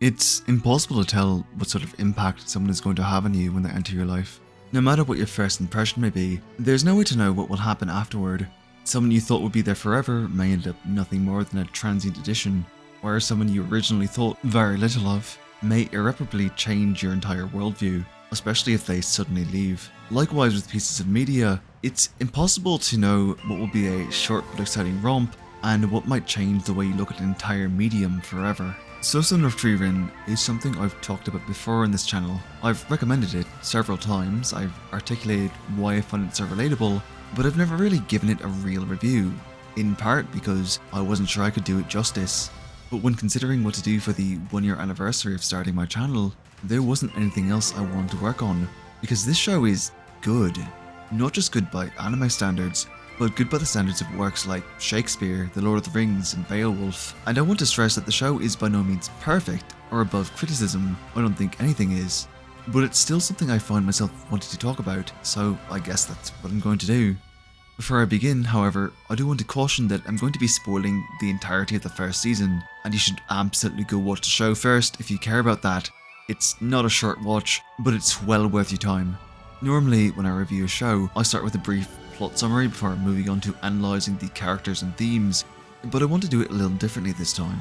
It's impossible to tell what sort of impact someone is going to have on you when they enter your life. No matter what your first impression may be, there's no way to know what will happen afterward. Someone you thought would be there forever may end up nothing more than a transient addition, whereas someone you originally thought very little of may irreparably change your entire worldview, especially if they suddenly leave. Likewise with pieces of media, it's impossible to know what will be a short but exciting romp and what might change the way you look at an entire medium forever. Sousou Frieren is something I've talked about before on this channel. I've recommended it several times, I've articulated why I find it so relatable, but I've never really given it a real review, in part because I wasn't sure I could do it justice. But when considering what to do for the 1-year anniversary of starting my channel, there wasn't anything else I wanted to work on, because this show is good. Not just good by anime standards, but good by the standards of works like Shakespeare, The Lord of the Rings, and Beowulf. And I want to stress that the show is by no means perfect or above criticism. I don't think anything is. But it's still something I find myself wanting to talk about, so I guess that's what I'm going to do. Before I begin, however, I do want to caution that I'm going to be spoiling the entirety of the first season, and you should absolutely go watch the show first if you care about that. It's not a short watch, but it's well worth your time. Normally, when I review a show, I start with a brief plot summary before moving on to analysing the characters and themes, but I want to do it a little differently this time.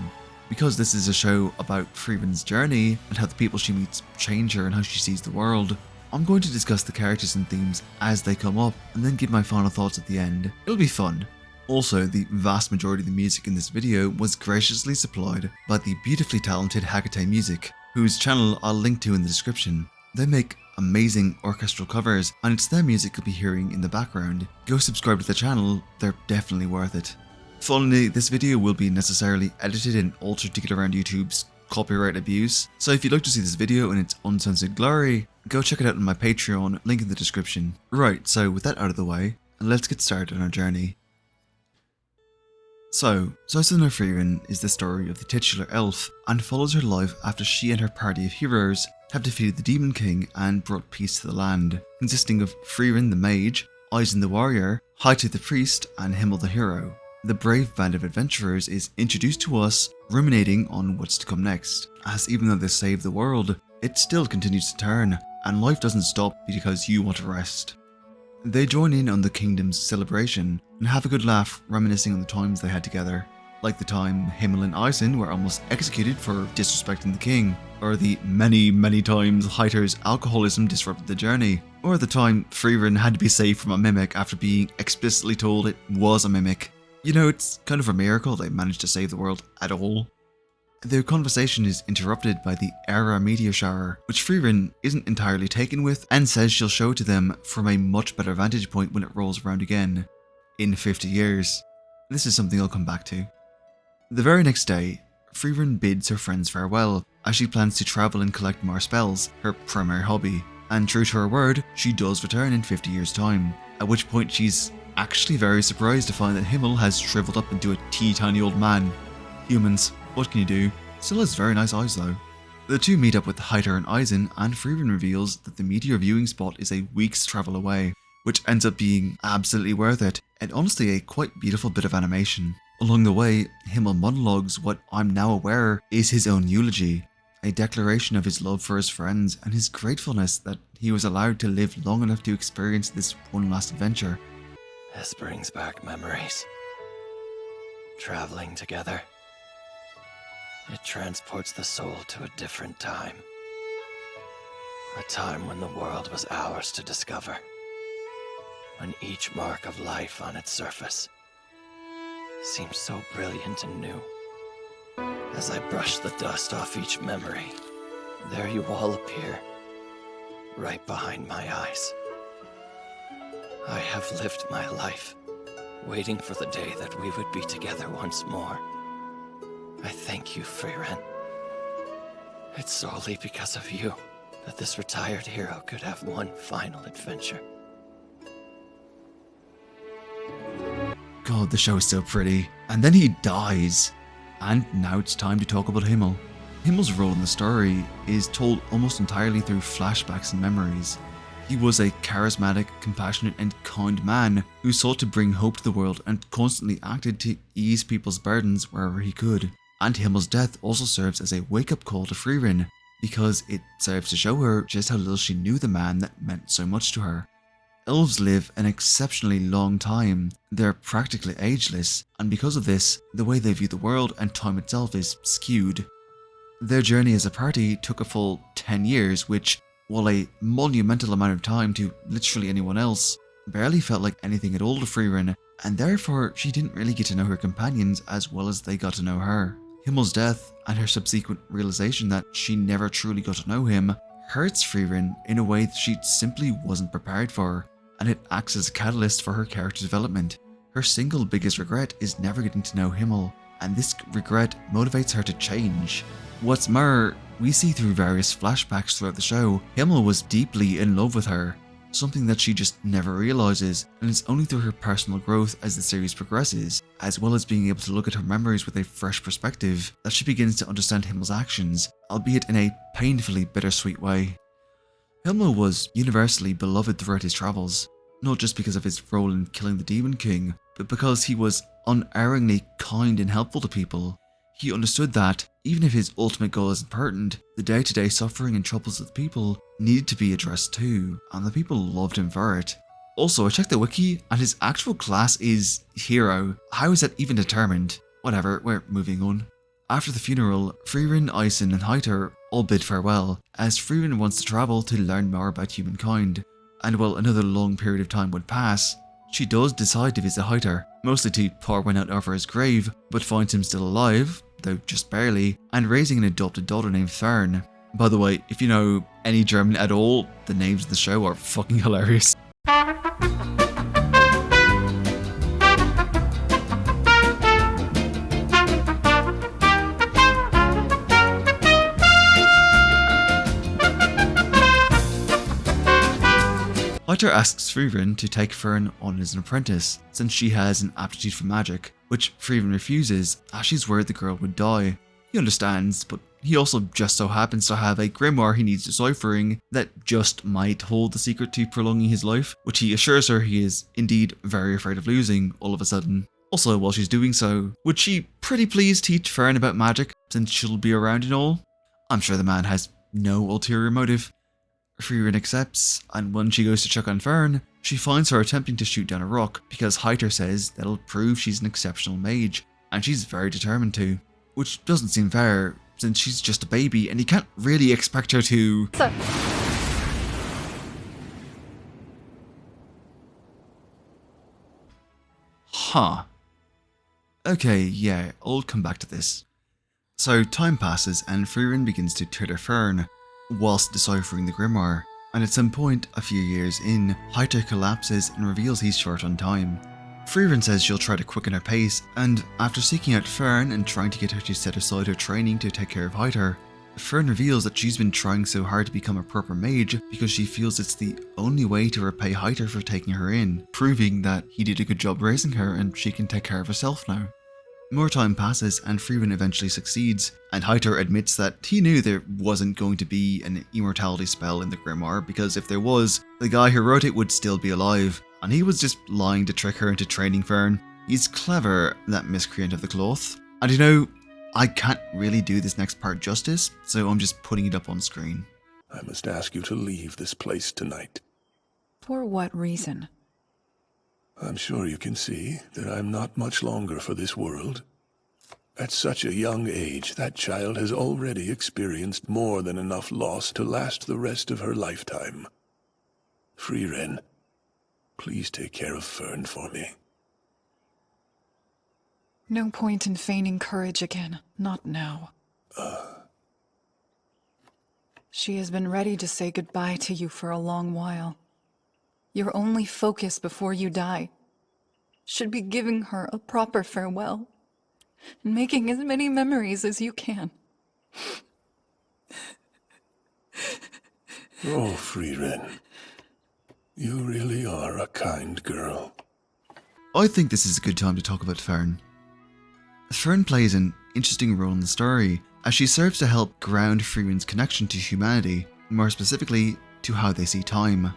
Because this is a show about Frieren's journey and how the people she meets change her and how she sees the world, I'm going to discuss the characters and themes as they come up and then give my final thoughts at the end. It'll be fun. Also, the vast majority of the music in this video was graciously supplied by the beautifully talented Hecate Music, whose channel I'll link to in the description. They make amazing orchestral covers, and it's their music you'll be hearing in the background. Go subscribe to the channel, they're definitely worth it. Finally, this video will be necessarily edited and altered to get around YouTube's copyright abuse, so if you'd like to see this video in its uncensored glory, go check it out on my Patreon, link in the description. Right, so with that out of the way, let's get started on our journey. So, Sousou Frieren is the story of the titular elf, and follows her life after she and her party of heroes have defeated the Demon King and brought peace to the land, consisting of Frieren the mage, Sein the warrior, Hecate the priest, and Himmel the hero. The brave band of adventurers is introduced to us, ruminating on what's to come next, as even though they saved the world, it still continues to turn, and life doesn't stop because you want to rest. They join in on the kingdom's celebration, and have a good laugh reminiscing on the times they had together, like the time Himmel and Sein were almost executed for disrespecting the king, or the many times Hecate's alcoholism disrupted the journey, or the time Frieren had to be saved from a mimic after being explicitly told it was a mimic. You know, it's kind of a miracle they managed to save the world at all. Their conversation is interrupted by the Era meteor shower, which Frieren isn't entirely taken with and says she'll show to them from a much better vantage point when it rolls around again, in 50 years. This is something I'll come back to. The very next day, Frieren bids her friends farewell, as she plans to travel and collect more spells, her primary hobby, and true to her word, she does return in 50 years' time, at which point she's actually very surprised to find that Himmel has shriveled up into a teeny-tiny old man. Humans, what can you do? Still has very nice eyes though. The two meet up with Hecate and Sein, and Frieren reveals that the meteor viewing spot is a week's travel away, which ends up being absolutely worth it, and honestly a quite beautiful bit of animation. Along the way, Himmel monologues what I'm now aware is his own eulogy, a declaration of his love for his friends and his gratefulness that he was allowed to live long enough to experience this one last adventure. This brings back memories. Traveling together. It transports the soul to a different time. A time when the world was ours to discover. When each mark of life on its surface seemed so brilliant and new. As I brush the dust off each memory, there you all appear, right behind my eyes. I have lived my life, waiting for the day that we would be together once more. I thank you, Frieren. It's solely because of you that this retired hero could have one final adventure. God, the show is so pretty. And then he dies. And now it's time to talk about Himmel. Himmel's role in the story is told almost entirely through flashbacks and memories. He was a charismatic, compassionate and kind man who sought to bring hope to the world and constantly acted to ease people's burdens wherever he could. and Himmel's death also serves as a wake-up call to Frieren, because it serves to show her just how little she knew the man that meant so much to her. Elves live an exceptionally long time, they're practically ageless, and because of this, the way they view the world and time itself is skewed. Their journey as a party took a full 10 years, which, while a monumental amount of time to literally anyone else, barely felt like anything at all to Frieren, and therefore she didn't really get to know her companions as well as they got to know her. Himmel's death, and her subsequent realization that she never truly got to know him, hurts Frieren in a way that she simply wasn't prepared for, and it acts as a catalyst for her character development. Her single biggest regret is never getting to know Himmel, and this regret motivates her to change. What's more, we see through various flashbacks throughout the show, Himmel was deeply in love with her, something that she just never realizes, and it's only through her personal growth as the series progresses, as well as being able to look at her memories with a fresh perspective, that she begins to understand Himmel's actions, albeit in a painfully bittersweet way. Himmel was universally beloved throughout his travels, not just because of his role in killing the Demon King, but because he was unerringly kind and helpful to people. He understood that, even if his ultimate goal isn't pertinent, the day-to-day suffering and troubles of the people needed to be addressed too, and the people loved him for it. Also, I checked the wiki, and his actual class is Hero. How is that even determined? Whatever, we're moving on. After the funeral, Frieren, Eisen, and Hecate all bid farewell, as Frieren wants to travel to learn more about humankind. And while another long period of time would pass, she does decide to visit Hecate, mostly to pour one out over his grave, but finds him still alive, though just barely, and raising an adopted daughter named Fern. By the way, if you know any German at all, the names of the show are fucking hilarious. Hecate asks Frieren to take Fern on as an apprentice, since she has an aptitude for magic, which Frieren refuses, as she's worried the girl would die. He understands, but he also just so happens to have a grimoire he needs deciphering that just might hold the secret to prolonging his life, which he assures her he is indeed very afraid of losing all of a sudden. Also, while she's doing so, would she pretty please teach Fern about magic, since she'll be around and all? I'm sure the man has no ulterior motive. Frieren accepts, and when she goes to check on Fern, she finds her attempting to shoot down a rock because Hecate says that'll prove she's an exceptional mage, and she's very determined to. Which doesn't seem fair, since she's just a baby and you can't really expect her to... Huh. Okay, yeah, I'll come back to this. So time passes and Frieren begins to tutor Fern, whilst deciphering the grimoire, and at some point, a few years in, Hecate collapses and reveals he's short on time. Frieren says she'll try to quicken her pace, and after seeking out Fern and trying to get her to set aside her training to take care of Hecate, Fern reveals that she's been trying so hard to become a proper mage because she feels it's the only way to repay Hecate for taking her in, proving that he did a good job raising her and she can take care of herself now. More time passes and Frieren eventually succeeds, and Hecate admits that he knew there wasn't going to be an immortality spell in the grimoire because if there was, the guy who wrote it would still be alive, and he was just lying to trick her into training Fern. He's clever, that miscreant of the cloth. And you know, I can't really do this next part justice, so I'm just putting it up on screen. I must ask you to leave this place tonight. For what reason? I'm sure you can see that I'm not much longer for this world. At such a young age, that child has already experienced more than enough loss to last the rest of her lifetime. Frieren, please take care of Fern for me. No point in feigning courage again. Not now. She has been ready to say goodbye to you for a long while. Your only focus before you die should be giving her a proper farewell and making as many memories as you can. Oh, Frieren. You really are a kind girl. I think this is a good time to talk about Fern. Fern plays an interesting role in the story, as she serves to help ground Frieren's connection to humanity, more specifically, to how they see time.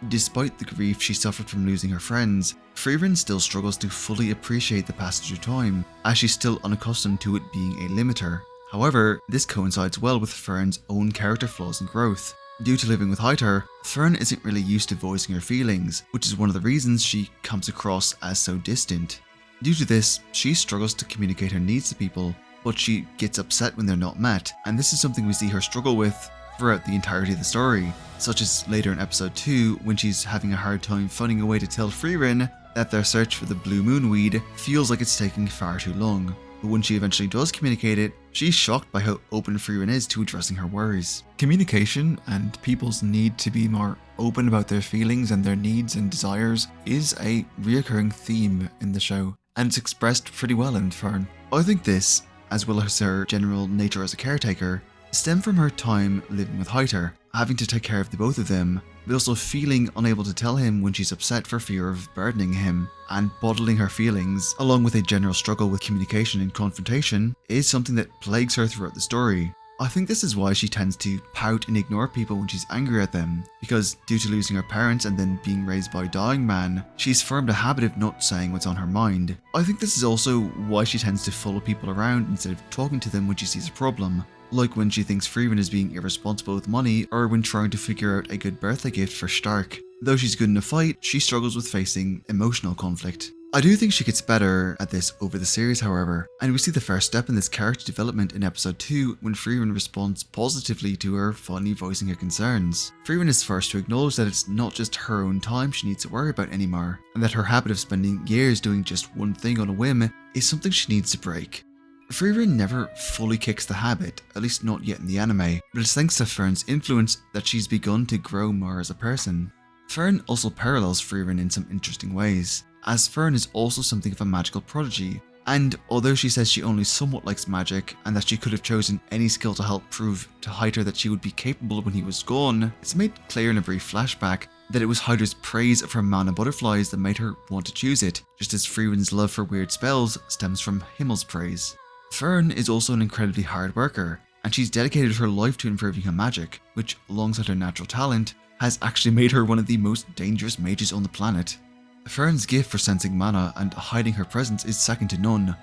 Despite the grief she suffered from losing her friends, Frieren still struggles to fully appreciate the passage of time, as she's still unaccustomed to it being a limiter. However, this coincides well with Fern's own character flaws and growth. Due to living with Hecate, Fern isn't really used to voicing her feelings, which is one of the reasons she comes across as so distant. Due to this, she struggles to communicate her needs to people, but she gets upset when they're not met, and this is something we see her struggle with throughout the entirety of the story, such as later in episode 2 when she's having a hard time finding a way to tell Frieren that their search for the blue moon weed feels like it's taking far too long. But when she eventually does communicate it, she's shocked by how open Frieren is to addressing her worries. Communication and people's need to be more open about their feelings and their needs and desires is a reoccurring theme in the show, and it's expressed pretty well in Fern. I think this, as well as her general nature as a caretaker, stem from her time living with Hecate, having to take care of the both of them, but also feeling unable to tell him when she's upset for fear of burdening him, and bottling her feelings, along with a general struggle with communication and confrontation, is something that plagues her throughout the story. I think this is why she tends to pout and ignore people when she's angry at them, because due to losing her parents and then being raised by a dying man, she's formed a habit of not saying what's on her mind. I think this is also why she tends to follow people around instead of talking to them when she sees a problem, like when she thinks Frieren is being irresponsible with money, or when trying to figure out a good birthday gift for Stark. Though she's good in a fight, she struggles with facing emotional conflict. I do think she gets better at this over the series, however, and we see the first step in this character development in episode 2 when Frieren responds positively to her finally voicing her concerns. Frieren is first to acknowledge that it's not just her own time she needs to worry about anymore, and that her habit of spending years doing just one thing on a whim is something she needs to break. Frieren never fully kicks the habit, at least not yet in the anime, but it's thanks to Fern's influence that she's begun to grow more as a person. Fern also parallels Frieren in some interesting ways, as Fern is also something of a magical prodigy, and although she says she only somewhat likes magic and that she could have chosen any skill to help prove to Hecate that she would be capable when he was gone, it's made clear in a brief flashback that it was Hydra's praise of her mana butterflies that made her want to choose it, just as Frieren's love for weird spells stems from Himmel's praise. Fern is also an incredibly hard worker, and she's dedicated her life to improving her magic, which, alongside her natural talent, has actually made her one of the most dangerous mages on the planet. Fern's gift for sensing mana and hiding her presence is second to none.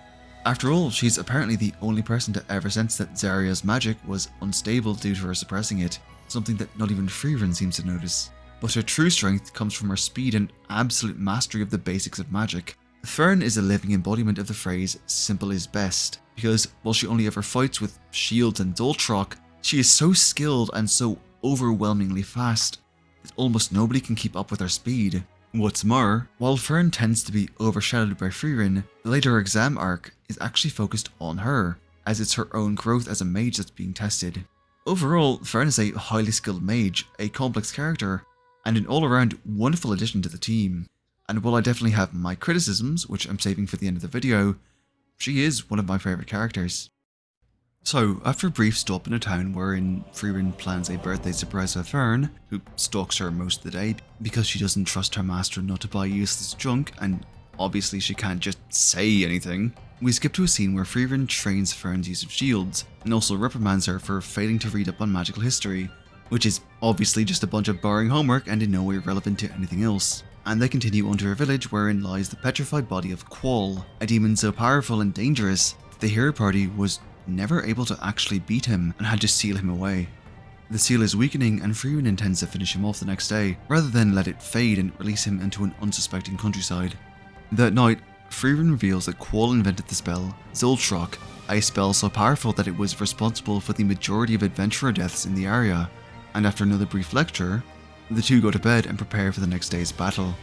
After all, she's apparently the only person to ever sense that Zaria's magic was unstable due to her suppressing it, something that not even Frieren seems to notice. But her true strength comes from her speed and absolute mastery of the basics of magic. Fern is a living embodiment of the phrase, simple is best, because while she only ever fights with shields and Zoltrock, she is so skilled and so overwhelmingly fast that almost nobody can keep up with her speed. What's more, while Fern tends to be overshadowed by Frieren, the later exam arc is actually focused on her, as it's her own growth as a mage that's being tested. Overall, Fern is a highly skilled mage, a complex character, and an all-around wonderful addition to the team. And while I definitely have my criticisms, which I'm saving for the end of the video, she is one of my favourite characters. So, after a brief stop in a town wherein Frieren plans a birthday surprise for Fern, who stalks her most of the day because she doesn't trust her master not to buy useless junk, and obviously she can't just say anything, we skip to a scene where Frieren trains Fern's use of shields, and also reprimands her for failing to read up on magical history, which is obviously just a bunch of boring homework and in no way relevant to anything else. And they continue on to her village wherein lies the petrified body of Qual, a demon so powerful and dangerous that the hero party was never able to actually beat him and had to seal him away. The seal is weakening and Frieren intends to finish him off the next day, rather than let it fade and release him into an unsuspecting countryside. That night, Frieren reveals that Qual invented the spell Zoltrock, a spell so powerful that it was responsible for the majority of adventurer deaths in the area, and after another brief lecture, the two go to bed and prepare for the next day's battle.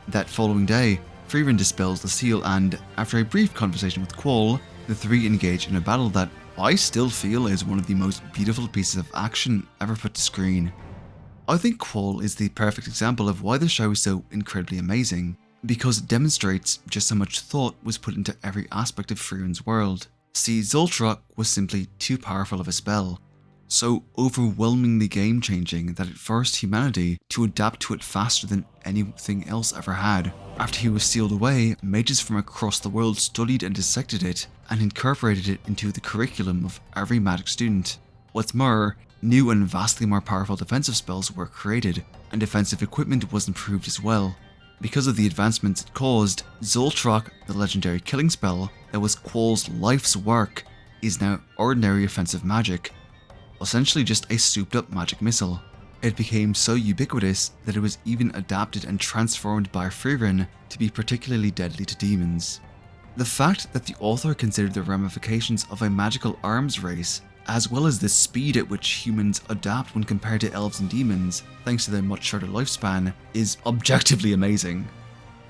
That following day, Frieren dispels the seal and, after a brief conversation with Qual, the three engage in a battle that I still feel is one of the most beautiful pieces of action ever put to screen. I think Qual is the perfect example of why the show is so incredibly amazing, because it demonstrates just how much thought was put into every aspect of Frieren's world. See, Zoltrock was simply too powerful of a spell, so overwhelmingly game-changing that it forced humanity to adapt to it faster than anything else ever had. After he was sealed away, mages from across the world studied and dissected it, and incorporated it into the curriculum of every magic student. What's more, new and vastly more powerful defensive spells were created, and defensive equipment was improved as well. Because of the advancements it caused, Zoltrak, the legendary killing spell that was Qual's life's work, is now ordinary offensive magic, essentially just a souped up magic missile. It became so ubiquitous that it was even adapted and transformed by Frieren to be particularly deadly to demons. The fact that the author considered the ramifications of a magical arms race, as well as the speed at which humans adapt when compared to elves and demons, thanks to their much shorter lifespan, is objectively amazing.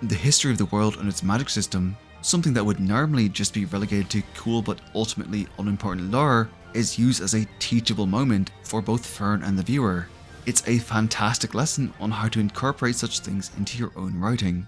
The history of the world and its magic system, something that would normally just be relegated to cool but ultimately unimportant lore, is used as a teachable moment for both Fern and the viewer. It's a fantastic lesson on how to incorporate such things into your own writing.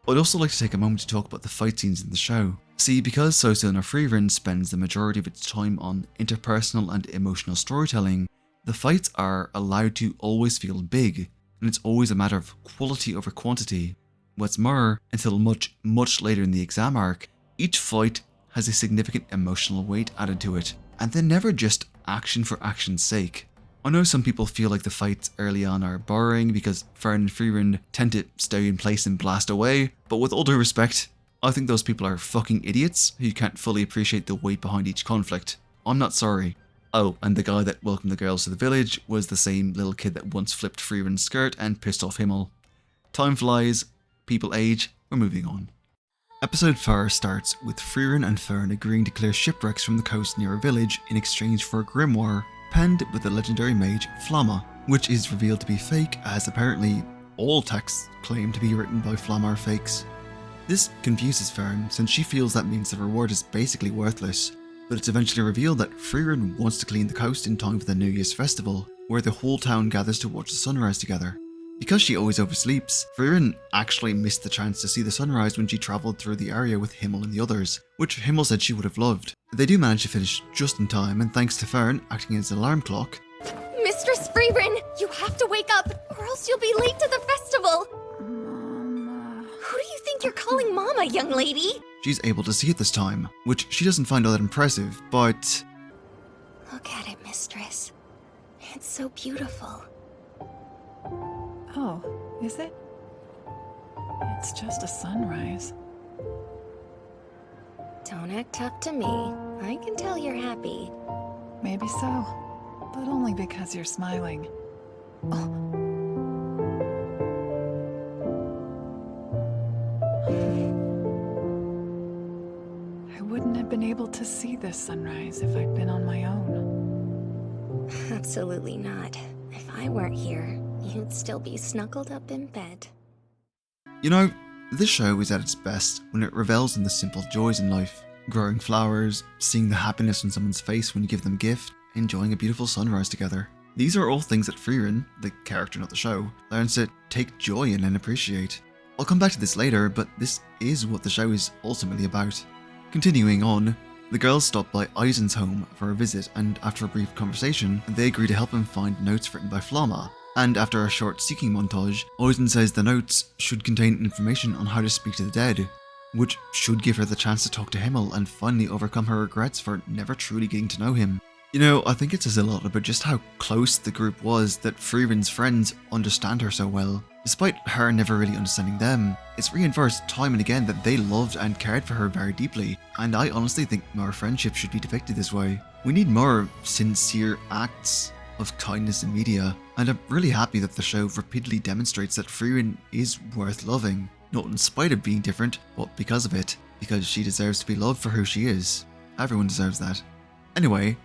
I'd also like to take a moment to talk about the fight scenes in the show. See, because Sousou and Frieren spends the majority of its time on interpersonal and emotional storytelling, the fights are allowed to always feel big, and it's always a matter of quality over quantity. What's more, until much later in the exam arc, each fight has a significant emotional weight added to it, and they're never just action for action's sake. I know some people feel like the fights early on are boring because Fern and Frieren tend to stay in place and blast away, but with all due respect, I think those people are fucking idiots who can't fully appreciate the weight behind each conflict. I'm not sorry. Oh, and the guy that welcomed the girls to the village was the same little kid that once flipped Frieren's skirt and pissed off Himmel. Time flies, people age, we're moving on. Episode 4 starts with Frieren and Fern agreeing to clear shipwrecks from the coast near a village in exchange for a grimoire penned with the legendary mage Flamme, which is revealed to be fake, as apparently all texts claim to be written by Flamme are fakes. This confuses Fern, since she feels that means the reward is basically worthless, but it's eventually revealed that Frieren wants to clean the coast in time for the New Year's festival, where the whole town gathers to watch the sunrise together. Because she always oversleeps, Frieren actually missed the chance to see the sunrise when she travelled through the area with Himmel and the others, which Himmel said she would have loved. They do manage to finish just in time, and thanks to Fern acting as an alarm clock. Mistress Frieren, you have to wake up, or else you'll be late to the festival! Mama. Who do you think you're calling Mama, young lady? She's able to see it this time, which she doesn't find all that impressive, but... Look at it, mistress. It's so beautiful. Oh, is it? It's just a sunrise. Don't act tough to me. I can tell you're happy. Maybe so, but only because you're smiling. Oh. I wouldn't have been able to see this sunrise if I'd been on my own. Absolutely not. If I weren't here, you'd still be snuggled up in bed. You know, this show is at its best when it revels in the simple joys in life. Growing flowers, seeing the happiness on someone's face when you give them a gift, enjoying a beautiful sunrise together. These are all things that Frieren, the character not the show, learns to take joy in and appreciate. I'll come back to this later, but this is what the show is ultimately about. Continuing on, the girls stop by Eisen's home for a visit, and after a brief conversation, they agree to help him find notes written by Flamme. And after a short seeking montage, Eisen says the notes should contain information on how to speak to the dead, which should give her the chance to talk to Himmel and finally overcome her regrets for never truly getting to know him. You know, I think it says a lot about just how close the group was that Frieren's friends understand her so well. Despite her never really understanding them, it's reinforced time and again that they loved and cared for her very deeply, and I honestly think more friendship should be depicted this way. We need more sincere acts of kindness in media, and I'm really happy that the show repeatedly demonstrates that Frieren is worth loving, not in spite of being different, but because of it, because she deserves to be loved for who she is. Everyone deserves that. Anyway,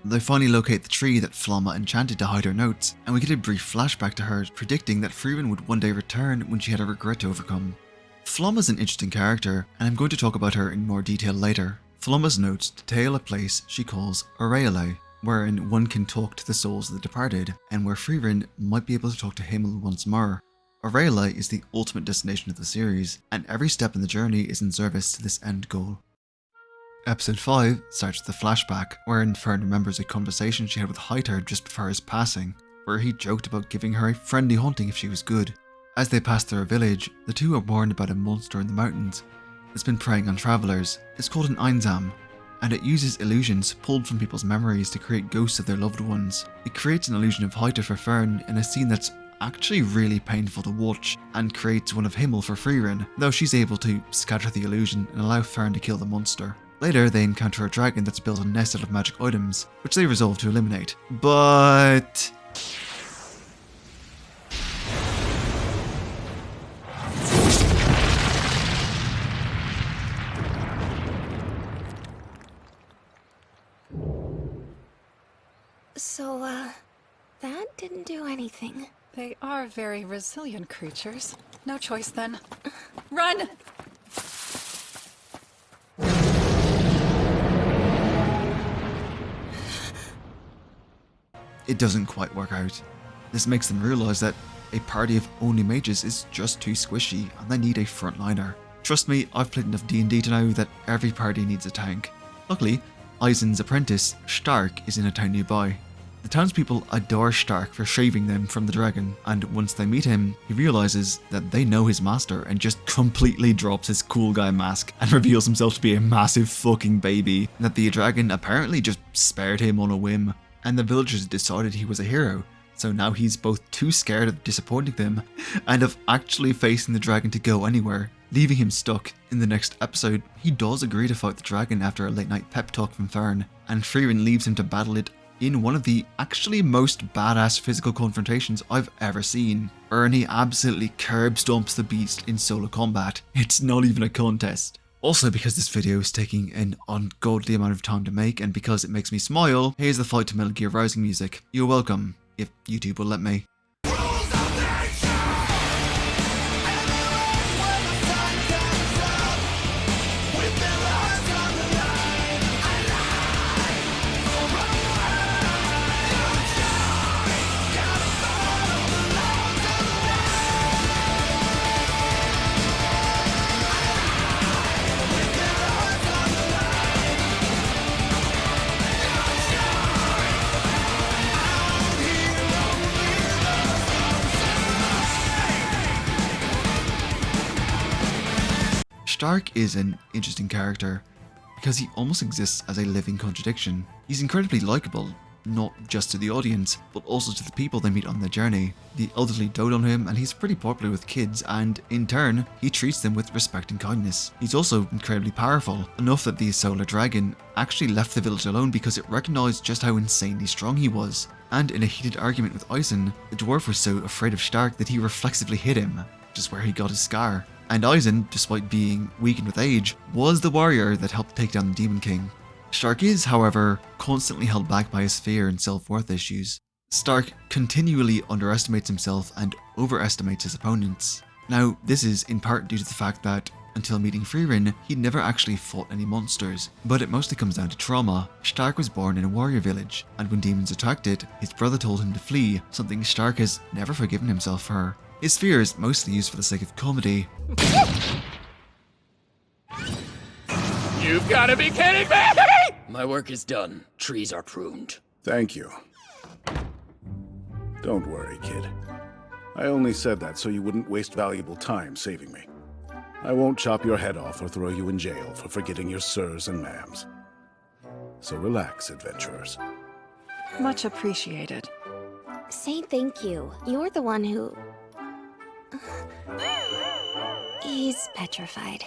they finally locate the tree that Flamme enchanted to hide her notes, and we get a brief flashback to her predicting that Frieren would one day return when she had a regret to overcome. Flamme is an interesting character, and I'm going to talk about her in more detail later. Flamme's notes detail a place she calls Aureole, wherein one can talk to the souls of the departed, and where Frieren might be able to talk to Himmel once more. Aureole is the ultimate destination of the series, and every step in the journey is in service to this end goal. Episode 5 starts with a flashback, wherein Fern remembers a conversation she had with Hecate just before his passing, where he joked about giving her a friendly hunting if she was good. As they pass through a village, the two are warned about a monster in the mountains. It's been preying on travellers. It's called an Einsam. and it uses illusions pulled from people's memories to create ghosts of their loved ones. It creates an illusion of Hecate for Fern in a scene that's actually really painful to watch, and creates one of Himmel for Frieren, though she's able to scatter the illusion and allow Fern to kill the monster. Later, they encounter a dragon that's built a nest out of magic items, which they resolve to eliminate. But... So, that didn't do anything. They are very resilient creatures. No choice then. Run! it doesn't quite work out. This makes them realise that a party of only mages is just too squishy and they need a frontliner. Trust me, I've played enough D&D to know that every party needs a tank. Luckily, Eisen's apprentice, Stark, is in a town nearby. The townspeople adore Stark for shaving them from the dragon, and once they meet him, he realises that they know his master and just completely drops his cool guy mask and reveals himself to be a massive fucking baby, and that the dragon apparently just spared him on a whim. And the villagers decided he was a hero, so now he's both too scared of disappointing them and of actually facing the dragon to go anywhere, leaving him stuck. In the next episode, he does agree to fight the dragon after a late night pep talk from Fern, and Frieren leaves him to battle it in one of the actually most badass physical confrontations I've ever seen. Ernie absolutely curb stomps the beast in solo combat. It's not even a contest. Also, because this video is taking an ungodly amount of time to make and because it makes me smile, here's the Fight to Metal Gear Rising music. You're welcome, if YouTube will let me. Stark is an interesting character because he almost exists as a living contradiction. He's incredibly likable, not just to the audience, but also to the people they meet on their journey. The elderly dote on him and he's pretty popular with kids, and in turn, he treats them with respect and kindness. He's also incredibly powerful, enough that the solar dragon actually left the village alone because it recognised just how insanely strong he was. And in a heated argument with Eisen, the dwarf was so afraid of Stark that he reflexively hit him, which is where he got his scar. And Eisen, despite being weakened with age, was the warrior that helped take down the Demon King. Stark is, however, constantly held back by his fear and self-worth issues. Stark continually underestimates himself and overestimates his opponents. Now, this is in part due to the fact that, until meeting Frieren, he'd never actually fought any monsters, but it mostly comes down to trauma. Stark was born in a warrior village, and when demons attacked it, his brother told him to flee, something Stark has never forgiven himself for. His fear is mostly used for the sake of comedy. You've gotta be kidding me! My work is done. Trees are pruned. Thank you. Don't worry, kid. I only said that so you wouldn't waste valuable time saving me. I won't chop your head off or throw you in jail for forgetting your sirs and ma'ams. So relax, adventurers. Much appreciated. Say thank you. You're the one who... He's petrified.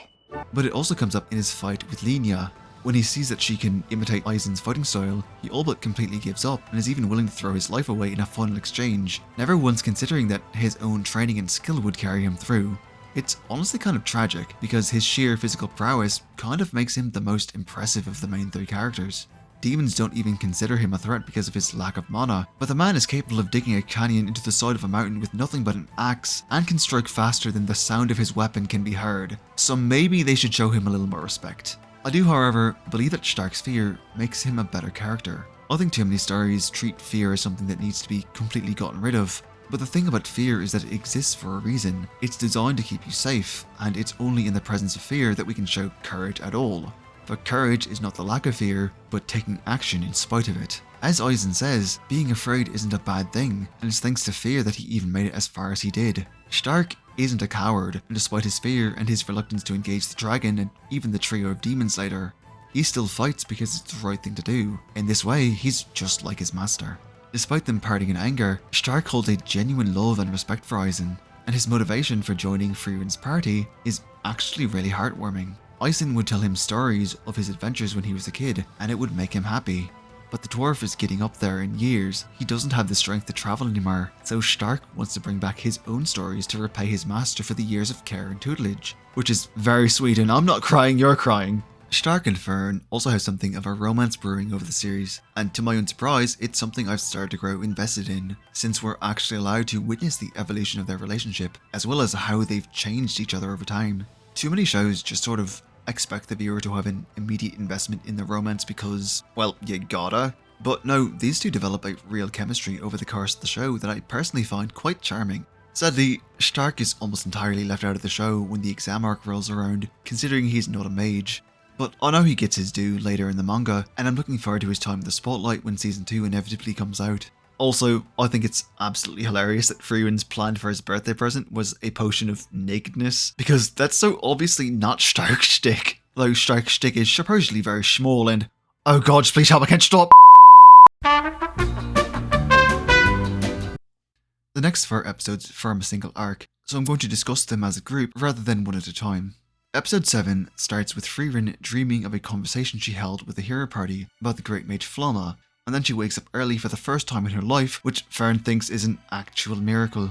But it also comes up in his fight with Linia. When he sees that she can imitate Eisen's fighting style, he all but completely gives up and is even willing to throw his life away in a final exchange, never once considering that his own training and skill would carry him through. It's honestly kind of tragic, because his sheer physical prowess kind of makes him the most impressive of the main three characters. Demons don't even consider him a threat because of his lack of mana, but the man is capable of digging a canyon into the side of a mountain with nothing but an axe, and can strike faster than the sound of his weapon can be heard, so maybe they should show him a little more respect. I do, however, believe that Stark's fear makes him a better character. I think too many stories treat fear as something that needs to be completely gotten rid of, but the thing about fear is that it exists for a reason. It's designed to keep you safe, and it's only in the presence of fear that we can show courage at all. But courage is not the lack of fear, but taking action in spite of it. As Eisen says, being afraid isn't a bad thing, and it's thanks to fear that he even made it as far as he did. Stark isn't a coward, and despite his fear and his reluctance to engage the dragon and even the trio of demons later, he still fights because it's the right thing to do. In this way, he's just like his master. Despite them parting in anger, Stark holds a genuine love and respect for Eisen, and his motivation for joining Frieren's party is actually really heartwarming. Eisen would tell him stories of his adventures when he was a kid, and it would make him happy. But the dwarf is getting up there in years, he doesn't have the strength to travel anymore, so Stark wants to bring back his own stories to repay his master for the years of care and tutelage. Which is very sweet, and I'm not crying, you're crying. Stark and Fern also have something of a romance brewing over the series, and to my own surprise, it's something I've started to grow invested in, since we're actually allowed to witness the evolution of their relationship, as well as how they've changed each other over time. Too many shows just sort of expect the viewer to have an immediate investment in the romance because, well, you gotta. But no, these two develop a real chemistry over the course of the show that I personally find quite charming. Sadly, Stark is almost entirely left out of the show when the exam arc rolls around, considering he's not a mage. But I know he gets his due later in the manga, and I'm looking forward to his time in the spotlight when season 2 inevitably comes out. Also, I think it's absolutely hilarious that Frieren's plan for his birthday present was a potion of nakedness, because that's so obviously not Stark's shtick. Though Stark's shtick is supposedly very small and... Oh god, please help, I can't stop! The next 4 episodes form a single arc, so I'm going to discuss them as a group rather than one at a time. Episode 7 starts with Frieren dreaming of a conversation she held with the hero party about the great mage Flamme, and then she wakes up early for the first time in her life, which Fern thinks is an actual miracle.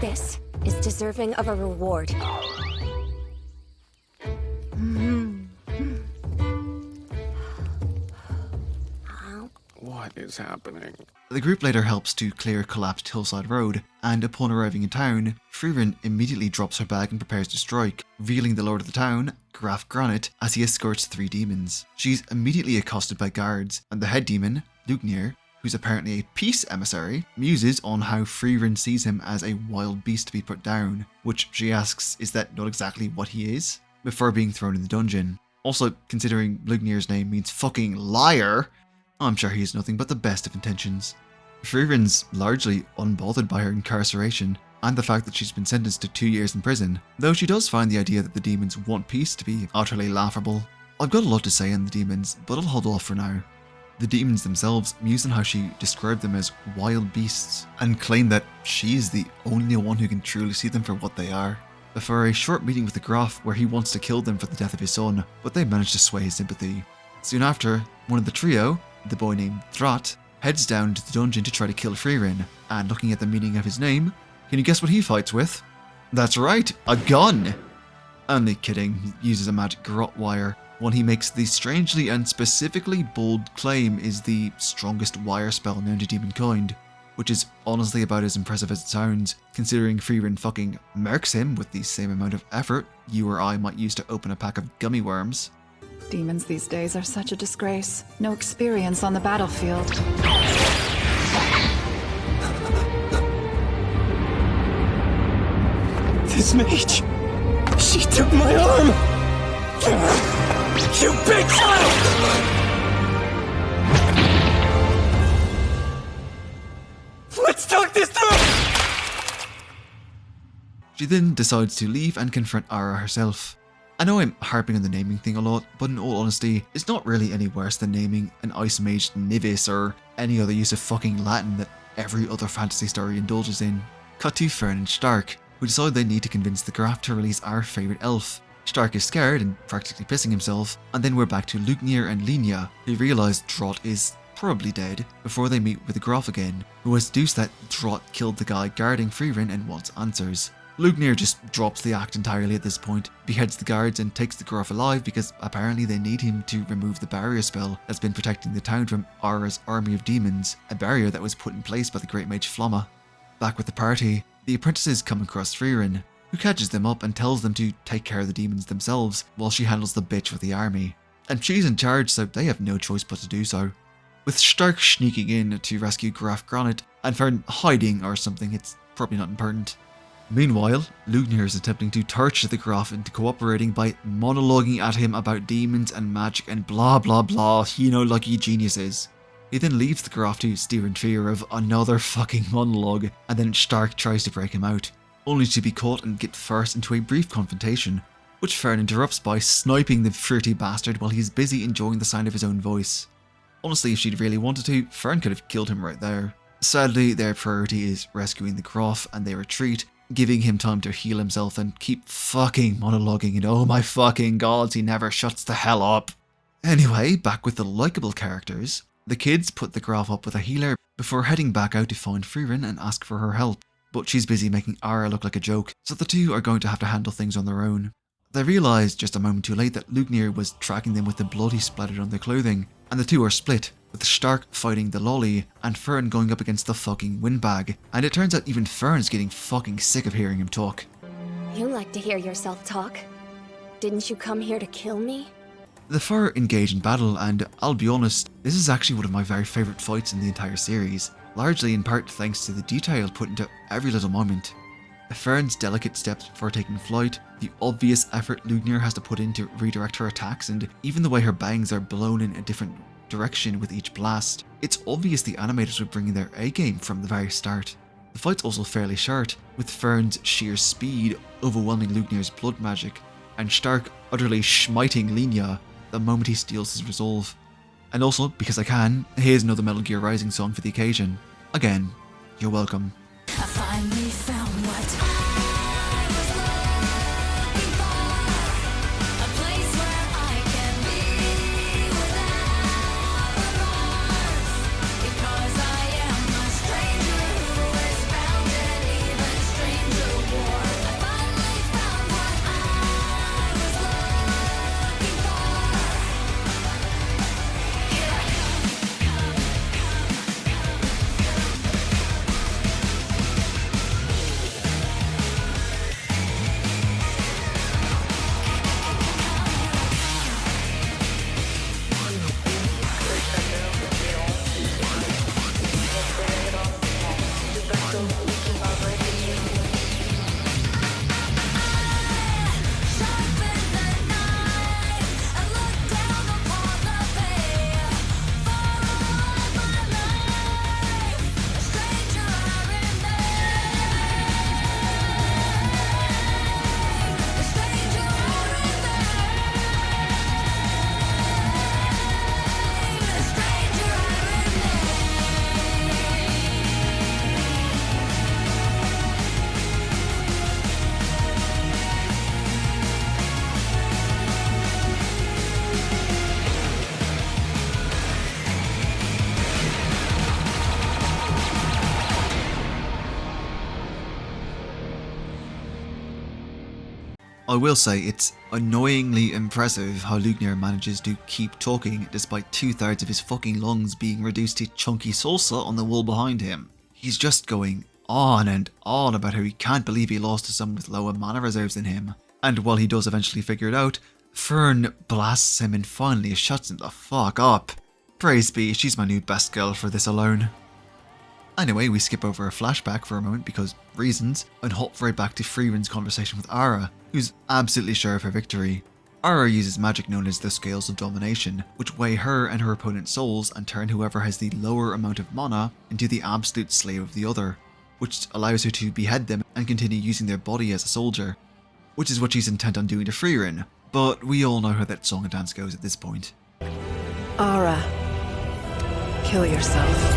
This is deserving of a reward. What is happening? The group later helps to clear a collapsed hillside road, and upon arriving in town, Frieren immediately drops her bag and prepares to strike, revealing the lord of the town, Graf Granite, as he escorts 3 demons. She's immediately accosted by guards, and the head demon, Lügner, who's apparently a peace emissary, muses on how Frieren sees him as a wild beast to be put down, which she asks is that not exactly what he is, before being thrown in the dungeon. Also, considering Lügner's name means fucking liar, I'm sure he has nothing but the best of intentions. Frieren's largely unbothered by her incarceration and the fact that she's been sentenced to 2 years in prison, though she does find the idea that the demons want peace to be utterly laughable. I've got a lot to say on the demons, but I'll hold off for now. The demons themselves muse on how she described them as wild beasts, and claim that she's the only one who can truly see them for what they are. Before a short meeting with the Graf where he wants to kill them for the death of his son, but they manage to sway his sympathy. Soon after, one of the trio, the boy named Thrat, heads down to the dungeon to try to kill Frieren, and looking at the meaning of his name, can you guess what he fights with? That's right, a gun! Only kidding, he uses a magic garrote wire, one he makes the strangely and specifically bold claim is the strongest wire spell known to demonkind, which is honestly about as impressive as it sounds, considering Frieren fucking murks him with the same amount of effort you or I might use to open a pack of gummy worms. Demons these days are such a disgrace. No experience on the battlefield. This mage! She took my arm! You big child! Let's talk this through! She then decides to leave and confront Ara herself. I know I'm harping on the naming thing a lot, but in all honesty, it's not really any worse than naming an ice mage Nivis or any other use of fucking Latin that every other fantasy story indulges in. Cut to Fern and Stark, who decide they need to convince the Graf to release our favourite elf. Stark is scared and practically pissing himself, and then we're back to Lügner and Linia, who realise Drott is probably dead, before they meet with the Graf again, who has deduced that Drott killed the guy guarding Frieren and wants answers. Lügner just drops the act entirely at this point, beheads the guards and takes the Graf alive because apparently they need him to remove the barrier spell that's been protecting the town from Ara's army of demons, a barrier that was put in place by the great mage Flamme. Back with the party, the apprentices come across Frieren, who catches them up and tells them to take care of the demons themselves while she handles the bitch with the army. And she's in charge, so they have no choice but to do so. With Stark sneaking in to rescue Graf Granite and Fern hiding or something, it's probably not important. Meanwhile, Lügner is attempting to torture the Graf into cooperating by monologuing at him about demons and magic and blah blah blah, you know, like he geniuses. He then leaves the Graf to steer in fear of another fucking monologue, and then Stark tries to break him out, only to be caught and get forced into a brief confrontation, which Fern interrupts by sniping the fruity bastard while he's busy enjoying the sound of his own voice. Honestly, if she'd really wanted to, Fern could have killed him right there. Sadly, their priority is rescuing the Groff, and they retreat, giving him time to heal himself and keep fucking monologuing, and oh my fucking gods, he never shuts the hell up. Anyway, back with the likeable characters. The kids put the Groff up with a healer before heading back out to find Frieren and ask for her help, but she's busy making Ara look like a joke, so the two are going to have to handle things on their own. They realise just a moment too late that Lügner was tracking them with the blood he splattered on their clothing, and the two are split, with Stark fighting the lolly and Fern going up against the fucking windbag, and it turns out even Fern's getting fucking sick of hearing him talk. You like to hear yourself talk? Didn't you come here to kill me? The four engage in battle, and I'll be honest, this is actually one of my very favourite fights in the entire series, largely in part thanks to the detail put into every little moment. Fern's delicate steps before taking flight, the obvious effort Lügner has to put in to redirect her attacks, and even the way her bangs are blown in a different direction with each blast. It's obvious the animators were bringing their A-game from the very start. The fight's also fairly short, with Fern's sheer speed overwhelming Lügner's blood magic, and Stark utterly schmiting Linia the moment he steals his resolve. And also, because I can, here's another Metal Gear Rising song for the occasion. Again, you're welcome. I finally found what I was looking for. A place where I can be without remorse. Because I am a stranger who has found an even stranger war. I finally found what I was looking for. Here I I will say it's annoyingly impressive how Lügner manages to keep talking despite 2/3 of his fucking lungs being reduced to chunky salsa on the wall behind him. He's just going on and on about how he can't believe he lost to someone with lower mana reserves than him. And while he does eventually figure it out, Fern blasts him and finally shuts him the fuck up. Praise be, she's my new best girl for this alone. Anyway, we skip over a flashback for a moment because reasons, and hop right back to Frieren's conversation with Ara, who's absolutely sure of her victory. Ara uses magic known as the Scales of Domination, which weigh her and her opponent's souls and turn whoever has the lower amount of mana into the absolute slave of the other, which allows her to behead them and continue using their body as a soldier, which is what she's intent on doing to Frieren, but we all know how that song and dance goes at this point. Ara, kill yourself.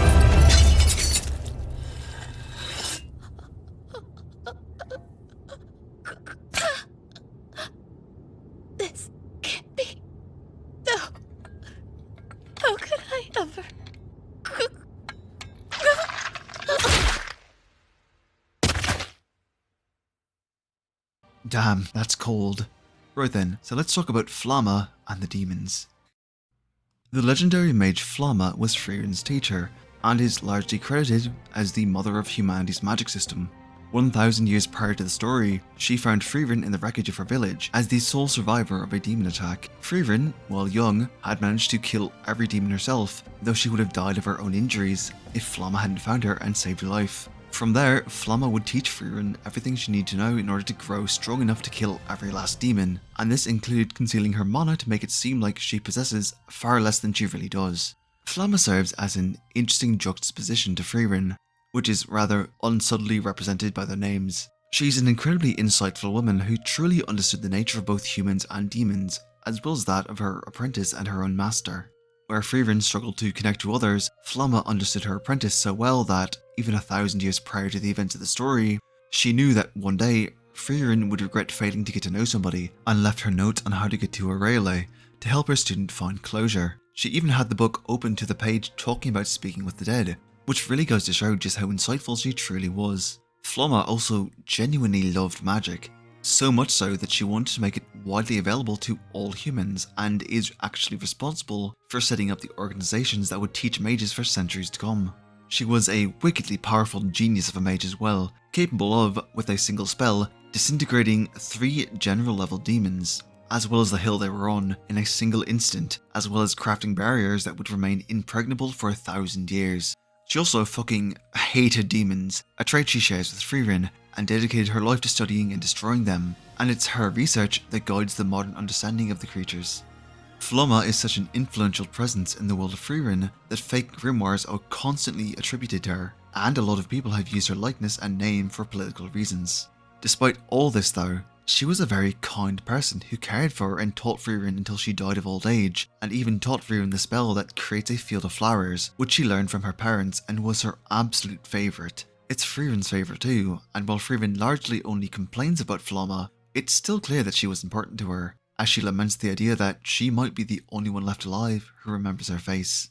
This can't be. No. How could I ever? Damn, that's cold. Right then, so let's talk about Flamme and the demons. The legendary mage Flamme was Frieren's teacher, and is largely credited as the mother of humanity's magic system. 1,000 years prior to the story, she found Frieren in the wreckage of her village as the sole survivor of a demon attack. Frieren, while young, had managed to kill every demon herself, though she would have died of her own injuries if Flamme hadn't found her and saved her life. From there, Flamme would teach Frieren everything she needed to know in order to grow strong enough to kill every last demon, and this included concealing her mana to make it seem like she possesses far less than she really does. Flamme serves as an interesting juxtaposition to Frieren, which is rather unsubtly represented by their names. She's an incredibly insightful woman who truly understood the nature of both humans and demons, as well as that of her apprentice and her own master. Where Frieren struggled to connect to others, Flamme understood her apprentice so well that, even 1,000 years prior to the events of the story, she knew that one day, Frieren would regret failing to get to know somebody, and left her note on how to get to her relay to help her student find closure. She even had the book open to the page talking about speaking with the dead, which really goes to show just how insightful she truly was. Flamme also genuinely loved magic, so much so that she wanted to make it widely available to all humans, and is actually responsible for setting up the organizations that would teach mages for centuries to come. She was a wickedly powerful genius of a mage as well, capable of, with a single spell, disintegrating 3 general level demons, as well as the hill they were on, in a single instant, as well as crafting barriers that would remain impregnable for 1,000 years. She also fucking hated demons, a trait she shares with Frieren, and dedicated her life to studying and destroying them, and it's her research that guides the modern understanding of the creatures. Flamme is such an influential presence in the world of Frieren that fake grimoires are constantly attributed to her, and a lot of people have used her likeness and name for political reasons. Despite all this though, she was a very kind person who cared for and taught Frieren until she died of old age, and even taught Frieren the spell that creates a field of flowers, which she learned from her parents and was her absolute favourite. It's Frieren's favourite too, and while Frieren largely only complains about Flamme, it's still clear that she was important to her, as she laments the idea that she might be the only one left alive who remembers her face.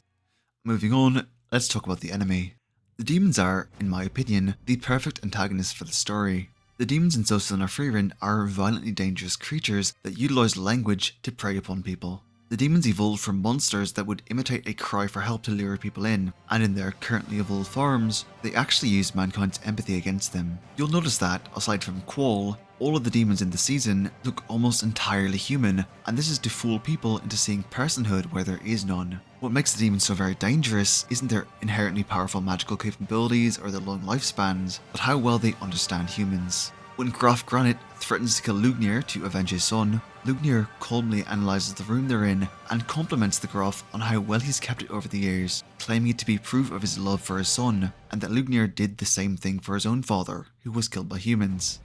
Moving on, let's talk about the enemy. The demons are, in my opinion, the perfect antagonist for the story. The demons in Sousou and Frieren are violently dangerous creatures that utilise language to prey upon people. The demons evolved from monsters that would imitate a cry for help to lure people in, and in their currently evolved forms, they actually use mankind's empathy against them. You'll notice that, aside from Qual, all of the demons in the season look almost entirely human, and this is to fool people into seeing personhood where there is none. What makes the demons so very dangerous isn't their inherently powerful magical capabilities or their long lifespans, but how well they understand humans. When Graf Granite threatens to kill Lügner to avenge his son, Lügner calmly analyses the room they're in and compliments the Graf on how well he's kept it over the years, claiming it to be proof of his love for his son, and that Lügner did the same thing for his own father, who was killed by humans.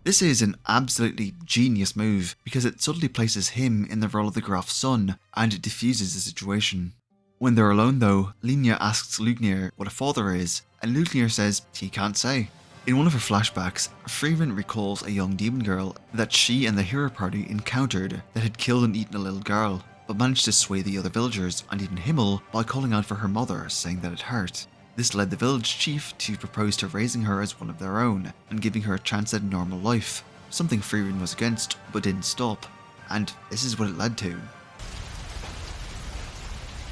This is an absolutely genius move, because it subtly places him in the role of the Graf's son, and it diffuses the situation. When they're alone though, Linia asks Lügner what a father is, and Lügner says he can't say. In one of her flashbacks, Frieren recalls a young demon girl that she and the hero party encountered that had killed and eaten a little girl, but managed to sway the other villagers and even Himmel by calling out for her mother, saying that it hurt. This led the village chief to propose to raising her as one of their own, and giving her a chance at a normal life, something Frieren was against, but didn't stop, and this is what it led to.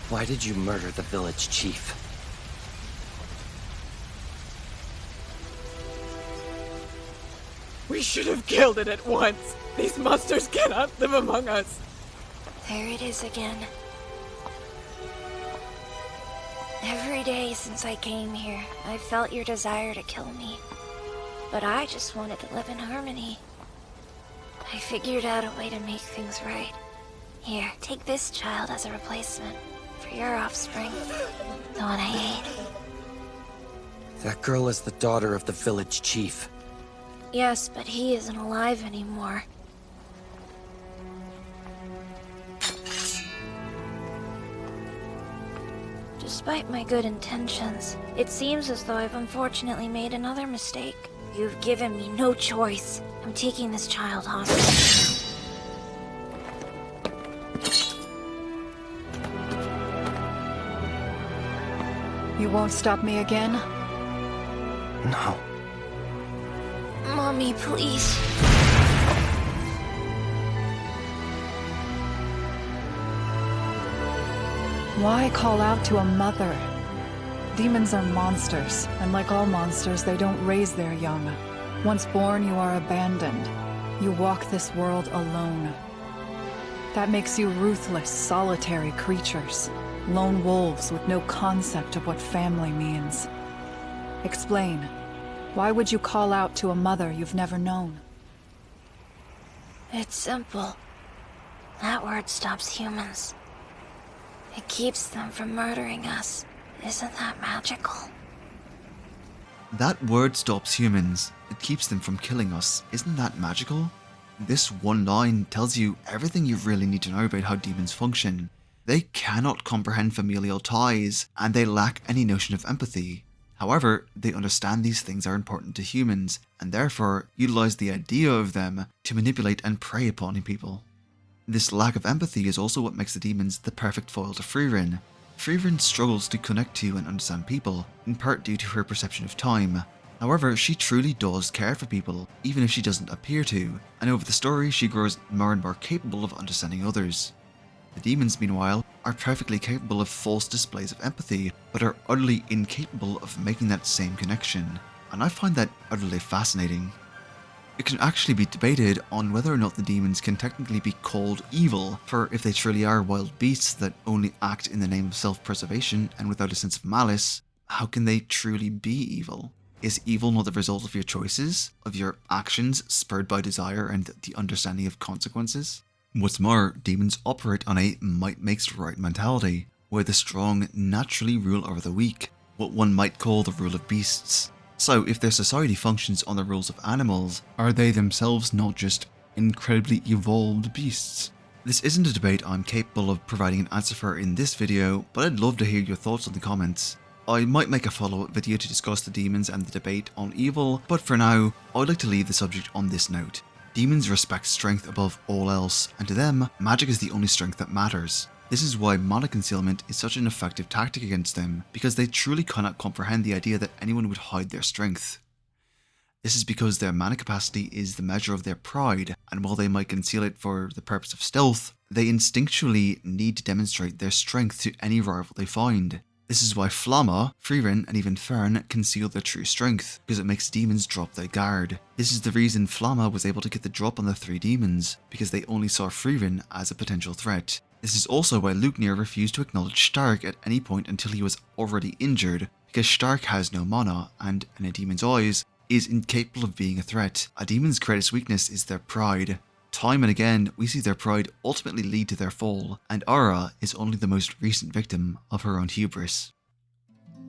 Why did you murder the village chief? We should have killed it at once. These monsters cannot live among us. There it is again. Every day since I came here, I've felt your desire to kill me. But I just wanted to live in harmony. I figured out a way to make things right. Here, take this child as a replacement for your offspring. The one I hate. That girl is the daughter of the village chief. Yes, but he isn't alive anymore. Despite my good intentions, it seems as though I've unfortunately made another mistake. You've given me no choice. I'm taking this child hostage. You won't stop me again? No. Mommy, please. Why call out to a mother? Demons are monsters, and like all monsters, they don't raise their young. Once born, you are abandoned. You walk this world alone. That makes you ruthless, solitary creatures. Lone wolves with no concept of what family means. Explain. Why would you call out to a mother you've never known? It's simple. That word stops humans. It keeps them from murdering us. Isn't that magical? That word stops humans. It that keeps them from killing us. Isn't that magical? This one line tells you everything you really need to know about how demons function. They cannot comprehend familial ties, and they lack any notion of empathy. However, they understand these things are important to humans, and therefore utilize the idea of them to manipulate and prey upon people. This lack of empathy is also what makes the demons the perfect foil to Frieren. Frieren struggles to connect to and understand people, in part due to her perception of time. However, she truly does care for people, even if she doesn't appear to, and over the story she grows more and more capable of understanding others. The demons, meanwhile, are perfectly capable of false displays of empathy, but are utterly incapable of making that same connection, and I find that utterly fascinating. It can actually be debated on whether or not the demons can technically be called evil, for if they truly are wild beasts that only act in the name of self-preservation and without a sense of malice, how can they truly be evil? Is evil not the result of your choices, of your actions spurred by desire and the understanding of consequences? What's more, demons operate on a might makes right mentality, where the strong naturally rule over the weak, what one might call the rule of beasts. So if their society functions on the rules of animals, are they themselves not just incredibly evolved beasts? This isn't a debate I'm capable of providing an answer for in this video, but I'd love to hear your thoughts in the comments. I might make a follow-up video to discuss the demons and the debate on evil, but for now, I'd like to leave the subject on this note. Demons respect strength above all else, and to them, magic is the only strength that matters. This is why mana concealment is such an effective tactic against them, because they truly cannot comprehend the idea that anyone would hide their strength. This is because their mana capacity is the measure of their pride, and while they might conceal it for the purpose of stealth, they instinctually need to demonstrate their strength to any rival they find. This is why Flamme, Frieren, and even Fern conceal their true strength, because it makes demons drop their guard. This is the reason Flamme was able to get the drop on the 3 demons, because they only saw Frieren as a potential threat. This is also why Lügner refused to acknowledge Stark at any point until he was already injured, because Stark has no mana, and, in a demon's eyes, is incapable of being a threat. A demon's greatest weakness is their pride. Time and again, we see their pride ultimately lead to their fall, and Aura is only the most recent victim of her own hubris.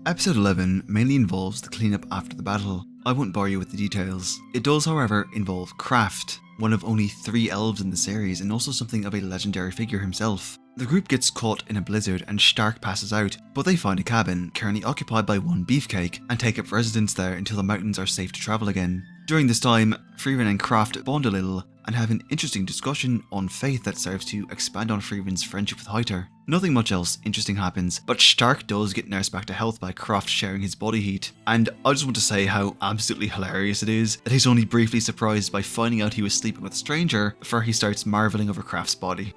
Episode 11 mainly involves the cleanup after the battle. I won't bore you with the details. It does, however, involve Craft, one of only 3 elves in the series and also something of a legendary figure himself. The group gets caught in a blizzard and Stark passes out, but they find a cabin, currently occupied by one Beefcake, and take up residence there until the mountains are safe to travel again. During this time, Frieren and Craft bond a little, and have an interesting discussion on faith that serves to expand on Frieren's friendship with Hecate. Nothing much else interesting happens, but Stark does get nursed back to health by Craft sharing his body heat, and I just want to say how absolutely hilarious it is that he's only briefly surprised by finding out he was sleeping with a stranger before he starts marveling over Craft's body.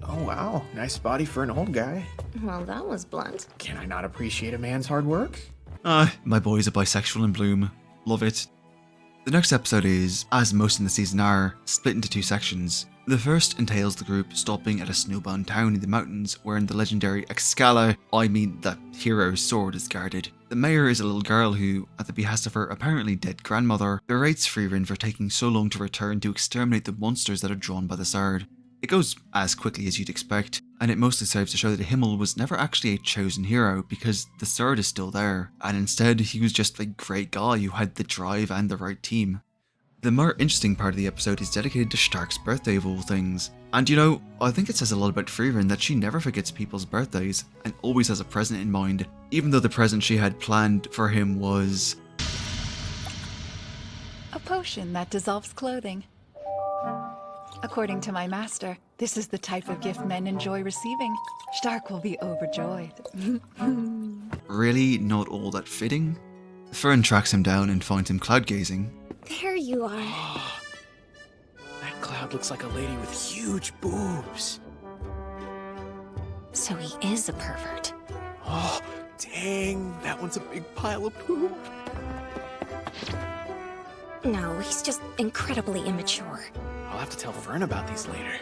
Oh wow, nice body for an old guy. Well, that was blunt. Can I not appreciate a man's hard work? My boy's a bisexual in bloom. Love it. The next episode is, as most in the season are, split into 2 sections. The first entails the group stopping at a snowbound town in the mountains wherein the legendary Excala, the hero's sword, is guarded. The mayor is a little girl who, at the behest of her apparently dead grandmother, berates Frieren for taking so long to return to exterminate the monsters that are drawn by the sword. It goes as quickly as you'd expect, and it mostly serves to show that Himmel was never actually a chosen hero because the sword is still there, and instead he was just a great guy who had the drive and the right team. The more interesting part of the episode is dedicated to Stark's birthday of all things, and you know, I think it says a lot about Frieren that she never forgets people's birthdays and always has a present in mind, even though the present she had planned for him was A potion that dissolves clothing. According to my master, this is the type of gift men enjoy receiving. Stark will be overjoyed. really not all that fitting. Fern tracks him down and finds him cloud gazing. There you are. That cloud looks like a lady with huge boobs. So he is a pervert. Oh, dang, that one's a big pile of poop. No, he's just incredibly immature. I'll have to tell Fern about these later.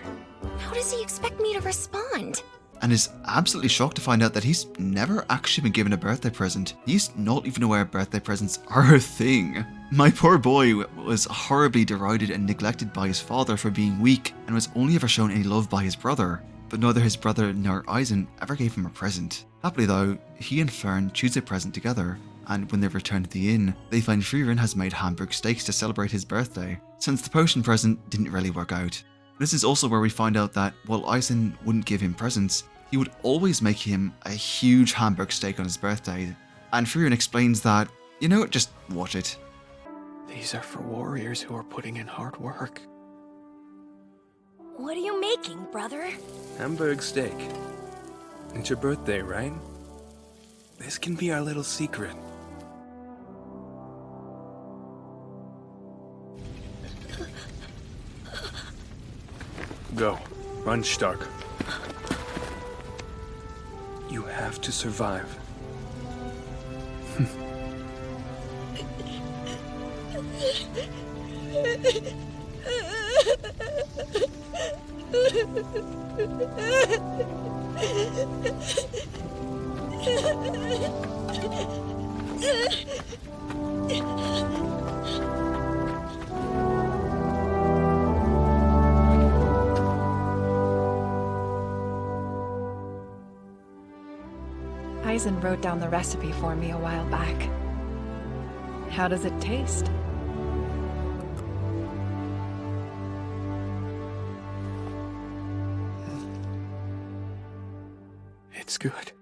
How does he expect me to respond? And is absolutely shocked to find out that he's never actually been given a birthday present. He's not even aware birthday presents are a thing. My poor boy was horribly derided and neglected by his father for being weak and was only ever shown any love by his brother. But neither his brother nor Eisen ever gave him a present. Happily though, he and Fern choose a present together, and when they return to the inn, they find Frieren has made hamburg steaks to celebrate his birthday, since the potion present didn't really work out. This is also where we find out that while Eisen wouldn't give him presents, he would always make him a huge hamburg steak on his birthday, and Frieren explains that, you know what, just watch it. These are for warriors who are putting in hard work. What are you making, brother? Hamburg steak. It's your birthday, right? This can be our little secret. Go. Run, Stark. You have to survive. Eisen wrote down the recipe for me a while back. How does it taste? It's good.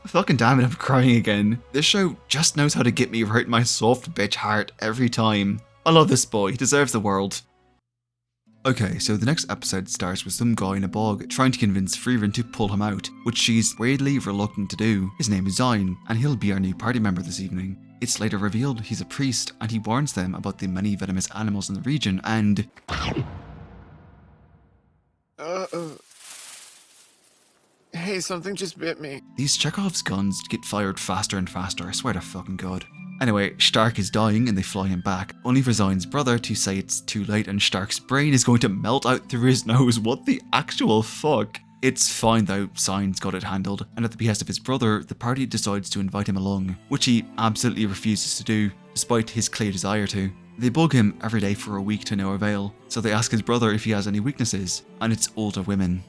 Fucking damn it, I'm crying again. This show just knows how to get me right in my soft bitch heart every time. I love this boy, he deserves the world. Okay, so the next episode starts with some guy in a bog trying to convince Frieren to pull him out, which she's weirdly reluctant to do. His name is Sein, and he'll be our new party member this evening. It's later revealed he's a priest, and he warns them about the many venomous animals in the region, and... Hey, something just bit me. These Chekhov's guns get fired faster and faster, I swear to fucking god. Anyway, Stark is dying and they fly him back, only for Zein's brother to say it's too late and Stark's brain is going to melt out through his nose. What the actual fuck? It's fine though, Zein's got it handled, and at the behest of his brother, the party decides to invite him along, which he absolutely refuses to do, despite his clear desire to. They bug him every day for a week to no avail, so they ask his brother if he has any weaknesses, and it's older women.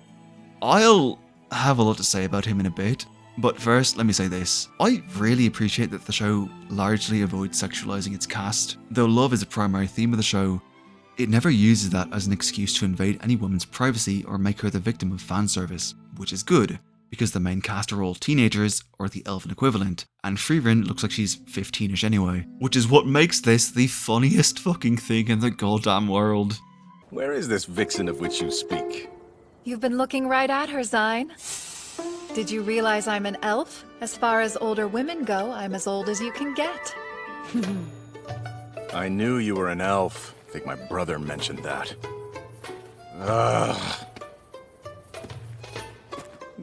I'll have a lot to say about him in a bit, but first let me say this. I really appreciate that the show largely avoids sexualizing its cast. Though love is a primary theme of the show, it never uses that as an excuse to invade any woman's privacy or make her the victim of fan service, which is good, because the main cast are all teenagers, or the elven equivalent, and Frieren looks like she's 15ish anyway, which is what makes this the funniest fucking thing in the goddamn world. Where is this vixen of which you speak? You've been looking right at her, Sein. Did you realize I'm an elf? As far as older women go, I'm as old as you can get. I knew you were an elf. I think my brother mentioned that. Ugh.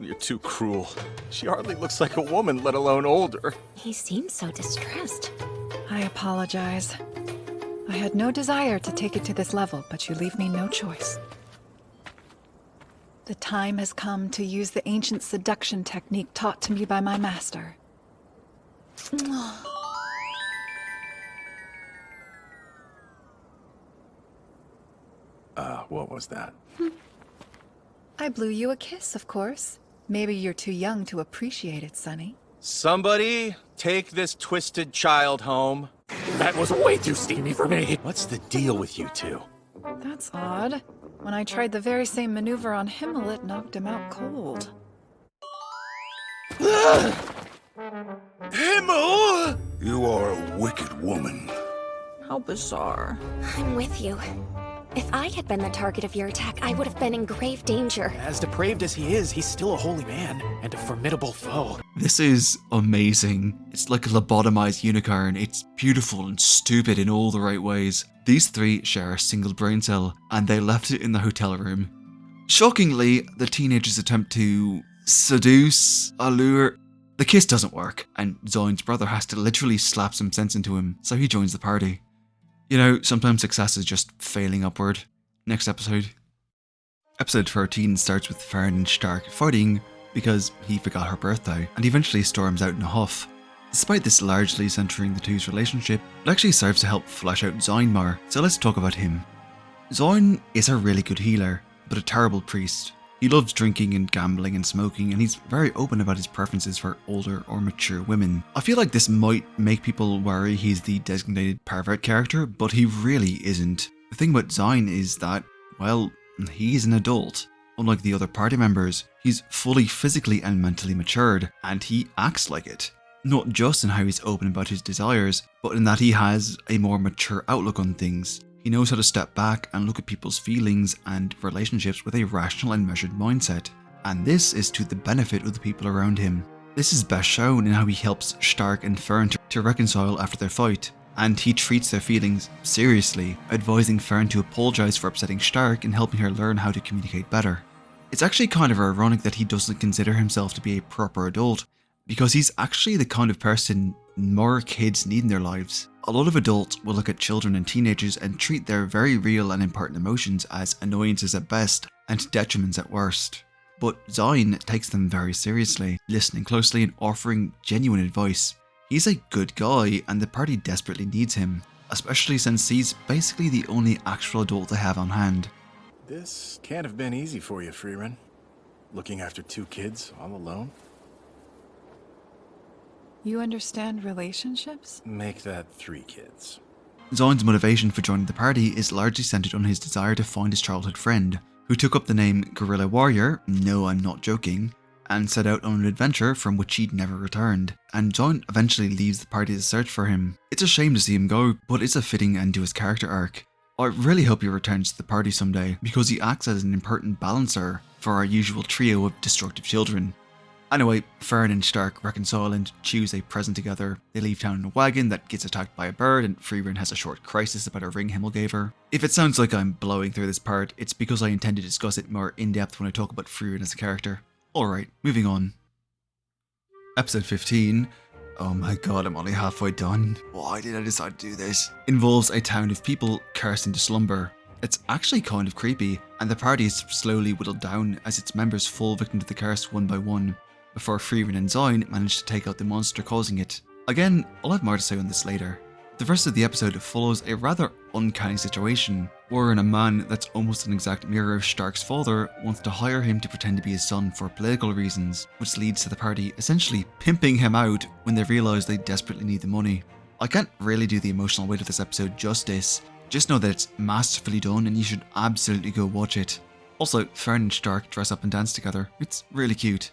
You're too cruel. She hardly looks like a woman, let alone older. He seems so distressed. I apologize. I had no desire to take it to this level, but you leave me no choice. The time has come to use the ancient seduction technique taught to me by my master. What was that? I blew you a kiss, of course. Maybe you're too young to appreciate it, Sonny. Somebody take this twisted child home. That was way too steamy for me. What's the deal with you two? That's odd. When I tried the very same maneuver on Himmel, it knocked him out cold. Himmel! You are a wicked woman. How bizarre. I'm with you. If I had been the target of your attack, I would have been in grave danger. As depraved as he is, he's still a holy man and a formidable foe. This is amazing. It's like a lobotomized unicorn. It's beautiful and stupid in all the right ways. These three share a single brain cell, and they left it in the hotel room. Shockingly, the teenagers attempt to seduce, allure. The kiss doesn't work, and Zein's brother has to literally slap some sense into him, so he joins the party. You know, sometimes success is just failing upward. Next episode. Episode 13 starts with Fern and Stark fighting because he forgot her birthday, and eventually storms out in a huff. Despite this largely centering the two's relationship, it actually serves to help flesh out Sein more, so let's talk about him. Sein is a really good healer, but a terrible priest. He loves drinking and gambling and smoking, and he's very open about his preferences for older or mature women. I feel like this might make people worry he's the designated pervert character, but he really isn't. The thing about Sein is that, well, he's an adult. Unlike the other party members, he's fully physically and mentally matured, and he acts like it. Not just in how he's open about his desires, but in that he has a more mature outlook on things. He knows how to step back and look at people's feelings and relationships with a rational and measured mindset, and this is to the benefit of the people around him. This is best shown in how he helps Stark and Fern to reconcile after their fight, and he treats their feelings seriously, advising Fern to apologise for upsetting Stark and helping her learn how to communicate better. It's actually kind of ironic that he doesn't consider himself to be a proper adult, because he's actually the kind of person more kids need in their lives. A lot of adults will look at children and teenagers and treat their very real and important emotions as annoyances at best and detriments at worst. But Sein takes them very seriously, listening closely and offering genuine advice. He's a good guy and the party desperately needs him, especially since he's basically the only actual adult they have on hand. This can't have been easy for you, Frieren. Looking after 2 kids all alone? You understand relationships? Make that 3 kids. Zein's motivation for joining the party is largely centered on his desire to find his childhood friend, who took up the name Guerrilla Warrior, no I'm not joking, and set out on an adventure from which he'd never returned, and Sein eventually leaves the party to search for him. It's a shame to see him go, but it's a fitting end to his character arc. I really hope he returns to the party someday, because he acts as an important balancer for our usual trio of destructive children. Anyway, Fern and Stark reconcile and choose a present together. They leave town in a wagon that gets attacked by a bird, and Frieren has a short crisis about a ring Himmel gave her. If it sounds like I'm blowing through this part, it's because I intend to discuss it more in depth when I talk about Frieren as a character. Alright, moving on. Episode 15. Oh my god, I'm only halfway done. Why did I decide to do this? Involves a town of people cursed into slumber. It's actually kind of creepy, and the party is slowly whittled down as its members fall victim to the curse one by one, before Frieren and Sein manage to take out the monster causing it. Again, I'll have more to say on this later. The rest of the episode follows a rather uncanny situation, wherein a man that's almost an exact mirror of Stark's father wants to hire him to pretend to be his son for political reasons, which leads to the party essentially pimping him out when they realise they desperately need the money. I can't really do the emotional weight of this episode justice, just know that it's masterfully done and you should absolutely go watch it. Also, Fern and Stark dress up and dance together, it's really cute.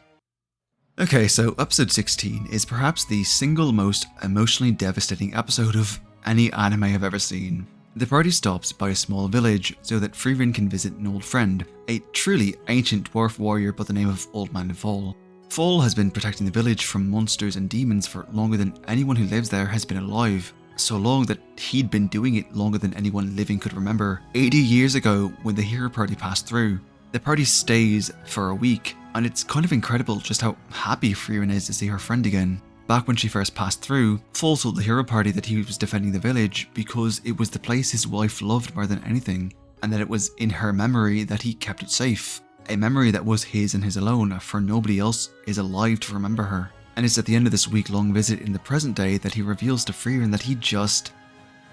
Okay, so episode 16 is perhaps the single most emotionally devastating episode of any anime I've ever seen. The party stops by a small village so that Frieren can visit an old friend, a truly ancient dwarf warrior by the name of Old Man Fall. Fall has been protecting the village from monsters and demons for longer than anyone who lives there has been alive. So long that he'd been doing it longer than anyone living could remember. 80 years ago, when the hero party passed through. The party stays for a week, and it's kind of incredible just how happy Frieren is to see her friend again. Back when she first passed through, Fall told the hero party that he was defending the village because it was the place his wife loved more than anything, and that it was in her memory that he kept it safe. A memory that was his and his alone, for nobody else is alive to remember her. And it's at the end of this week-long visit in the present day that he reveals to Frieren that he just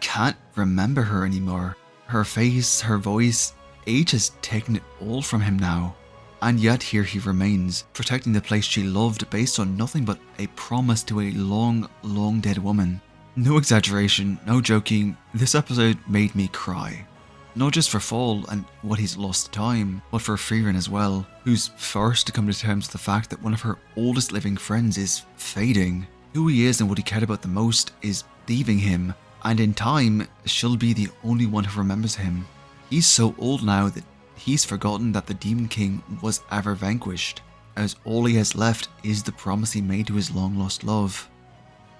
can't remember her anymore. Her face, her voice, age has taken it all from him now. And yet here he remains, protecting the place she loved based on nothing but a promise to a long, long dead woman. No exaggeration, no joking, this episode made me cry. Not just for Fall and what he's lost time, but for Frieren as well, who's forced to come to terms with the fact that one of her oldest living friends is fading. Who he is and what he cared about the most is leaving him, and in time, she'll be the only one who remembers him. He's so old now that he's forgotten that the Demon King was ever vanquished, as all he has left is the promise he made to his long-lost love.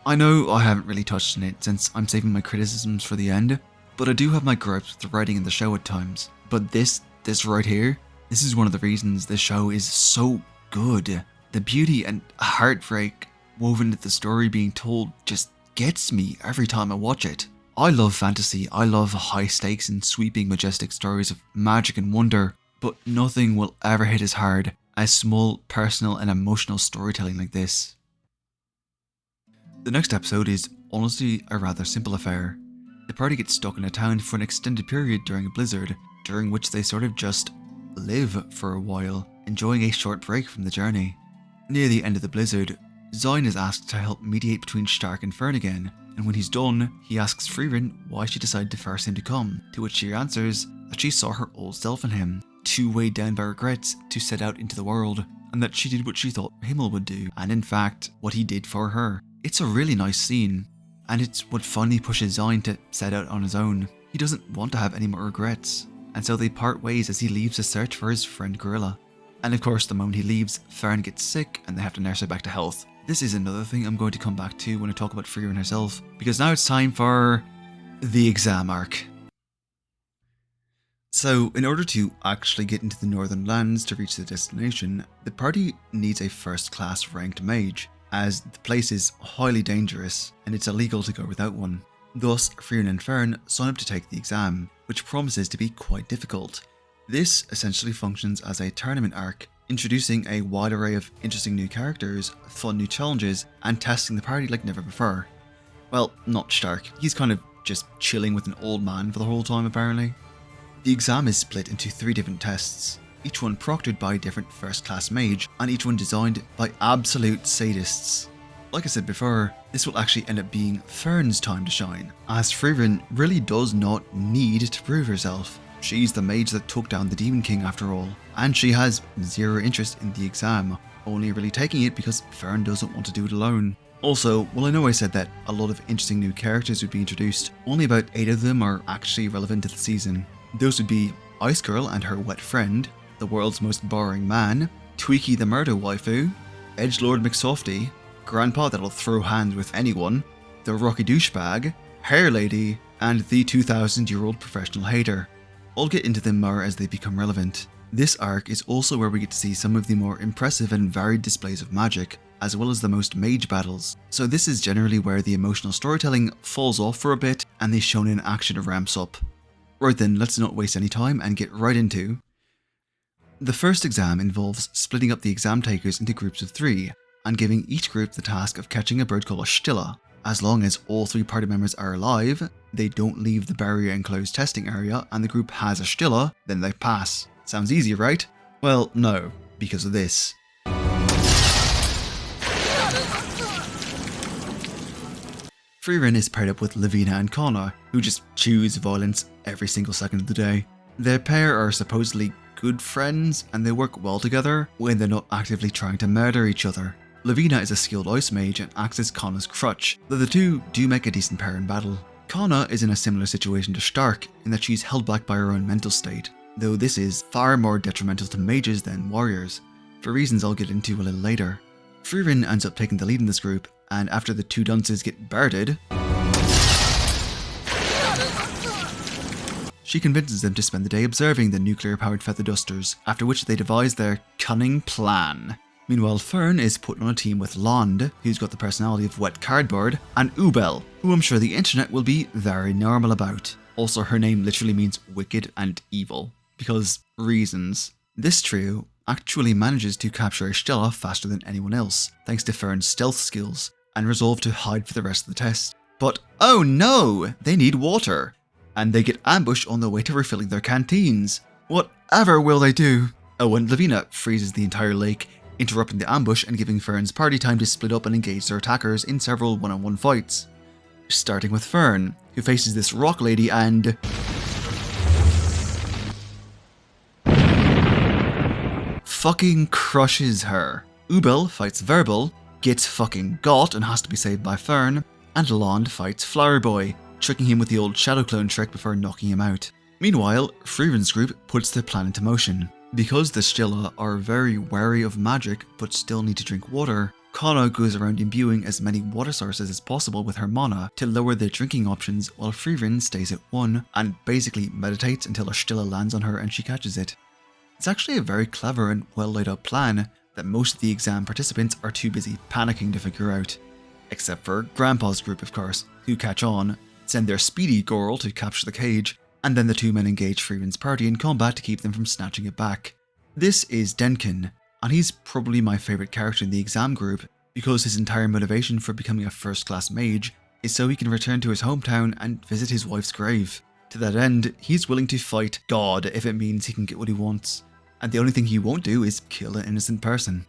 I know I haven't really touched on it since I'm saving my criticisms for the end, but I do have my gripes with the writing in the show at times. But this right here, this is one of the reasons this show is so good. The beauty and heartbreak woven into the story being told just gets me every time I watch it. I love fantasy, I love high stakes and sweeping majestic stories of magic and wonder, but nothing will ever hit as hard as small, personal and emotional storytelling like this. The next episode is honestly a rather simple affair. The party gets stuck in a town for an extended period during a blizzard, during which they sort of just live for a while, enjoying a short break from the journey. Near the end of the blizzard, Sein is asked to help mediate between Stark and Fern again, and when he's done, he asks Frieren why she decided to force him to come, to which she answers that she saw her old self in him, too weighed down by regrets to set out into the world, and that she did what she thought Himmel would do, and in fact, what he did for her. It's a really nice scene, and it's what finally pushes Sein to set out on his own. He doesn't want to have any more regrets, and so they part ways as he leaves to search for his friend Gorilla. And of course, the moment he leaves, Fern gets sick and they have to nurse her back to health. This is another thing I'm going to come back to when I talk about Frieren herself, because now it's time for the exam arc. So, in order to actually get into the Northern Lands to reach the destination, the party needs a first-class ranked mage, as the place is highly dangerous and it's illegal to go without one. Thus, Frieren and Fern sign up to take the exam, which promises to be quite difficult. This essentially functions as a tournament arc, introducing a wide array of interesting new characters, fun new challenges, and testing the party like never before. Well, not Stark, he's kind of just chilling with an old man for the whole time apparently. The exam is split into 3 different tests, each one proctored by a different first-class mage, and each one designed by absolute sadists. Like I said before, this will actually end up being Fern's time to shine, as Frieren really does not need to prove herself. She's the mage that took down the Demon King after all, and she has zero interest in the exam, only really taking it because Fern doesn't want to do it alone. Also, while I know I said that a lot of interesting new characters would be introduced, only about 8 of them are actually relevant to the season. Those would be Ice Girl and her wet friend, the world's most boring man, Tweaky the murder waifu, Edgelord McSofty, Grandpa that'll throw hands with anyone, the Rocky douchebag, Hair Lady, and the 2,000-year-old professional hater. I'll get into them more as they become relevant. This arc is also where we get to see some of the more impressive and varied displays of magic, as well as the most mage battles. So this is generally where the emotional storytelling falls off for a bit and the shonen action ramps up. Right then, let's not waste any time and get right into. The first exam involves splitting up the exam takers into groups of 3, and giving each group the task of catching a bird called a Stilla. As long as all 3 party members are alive, they don't leave the barrier enclosed testing area, and the group has a Stilla, then they pass. Sounds easy, right? Well, no, because of this. Frieren is paired up with Linia and Connor, who just choose violence every single second of the day. Their pair are supposedly good friends, and they work well together when they're not actively trying to murder each other. Linia is a skilled ice mage and acts as Connor's crutch, though the two do make a decent pair in battle. Connor is in a similar situation to Stark, in that she's held back by her own mental state, though this is far more detrimental to mages than warriors, for reasons I'll get into a little later. Frieren ends up taking the lead in this group, and after the 2 dunces get birded, she convinces them to spend the day observing the nuclear-powered feather dusters, after which they devise their cunning plan. Meanwhile, Fern is put on a team with Lond, who's got the personality of wet cardboard, and Ubel, who I'm sure the internet will be very normal about. Also, her name literally means wicked and evil, because reasons. This trio actually manages to capture a Stilla faster than anyone else, thanks to Fern's stealth skills, and resolve to hide for the rest of the test. But oh no! They need water! And they get ambushed on their way to refilling their canteens. Whatever will they do? Oh, and Linia freezes the entire lake, interrupting the ambush and giving Fern's party time to split up and engage their attackers in several one-on-one fights. Starting with Fern, who faces this rock lady and fucking crushes her. Ubel fights Verbal, gets fucking got and has to be saved by Fern, and Lond fights Flower Boy, tricking him with the old shadow clone trick before knocking him out. Meanwhile, Frieren's group puts their plan into motion. Because the Stilla are very wary of magic but still need to drink water, Connor goes around imbuing as many water sources as possible with her mana to lower their drinking options, while Frieren stays at 1 and basically meditates until a Stilla lands on her and she catches it. It's actually a very clever and well laid out plan that most of the exam participants are too busy panicking to figure out. Except for Grandpa's group, of course, who catch on, send their speedy girl to capture the cage, and then the 2 men engage Frieren's party in combat to keep them from snatching it back. This is Denkin, and he's probably my favourite character in the exam group, because his entire motivation for becoming a first-class mage is so he can return to his hometown and visit his wife's grave. To that end, he's willing to fight God if it means he can get what he wants. and the only thing he won't do is kill an innocent person.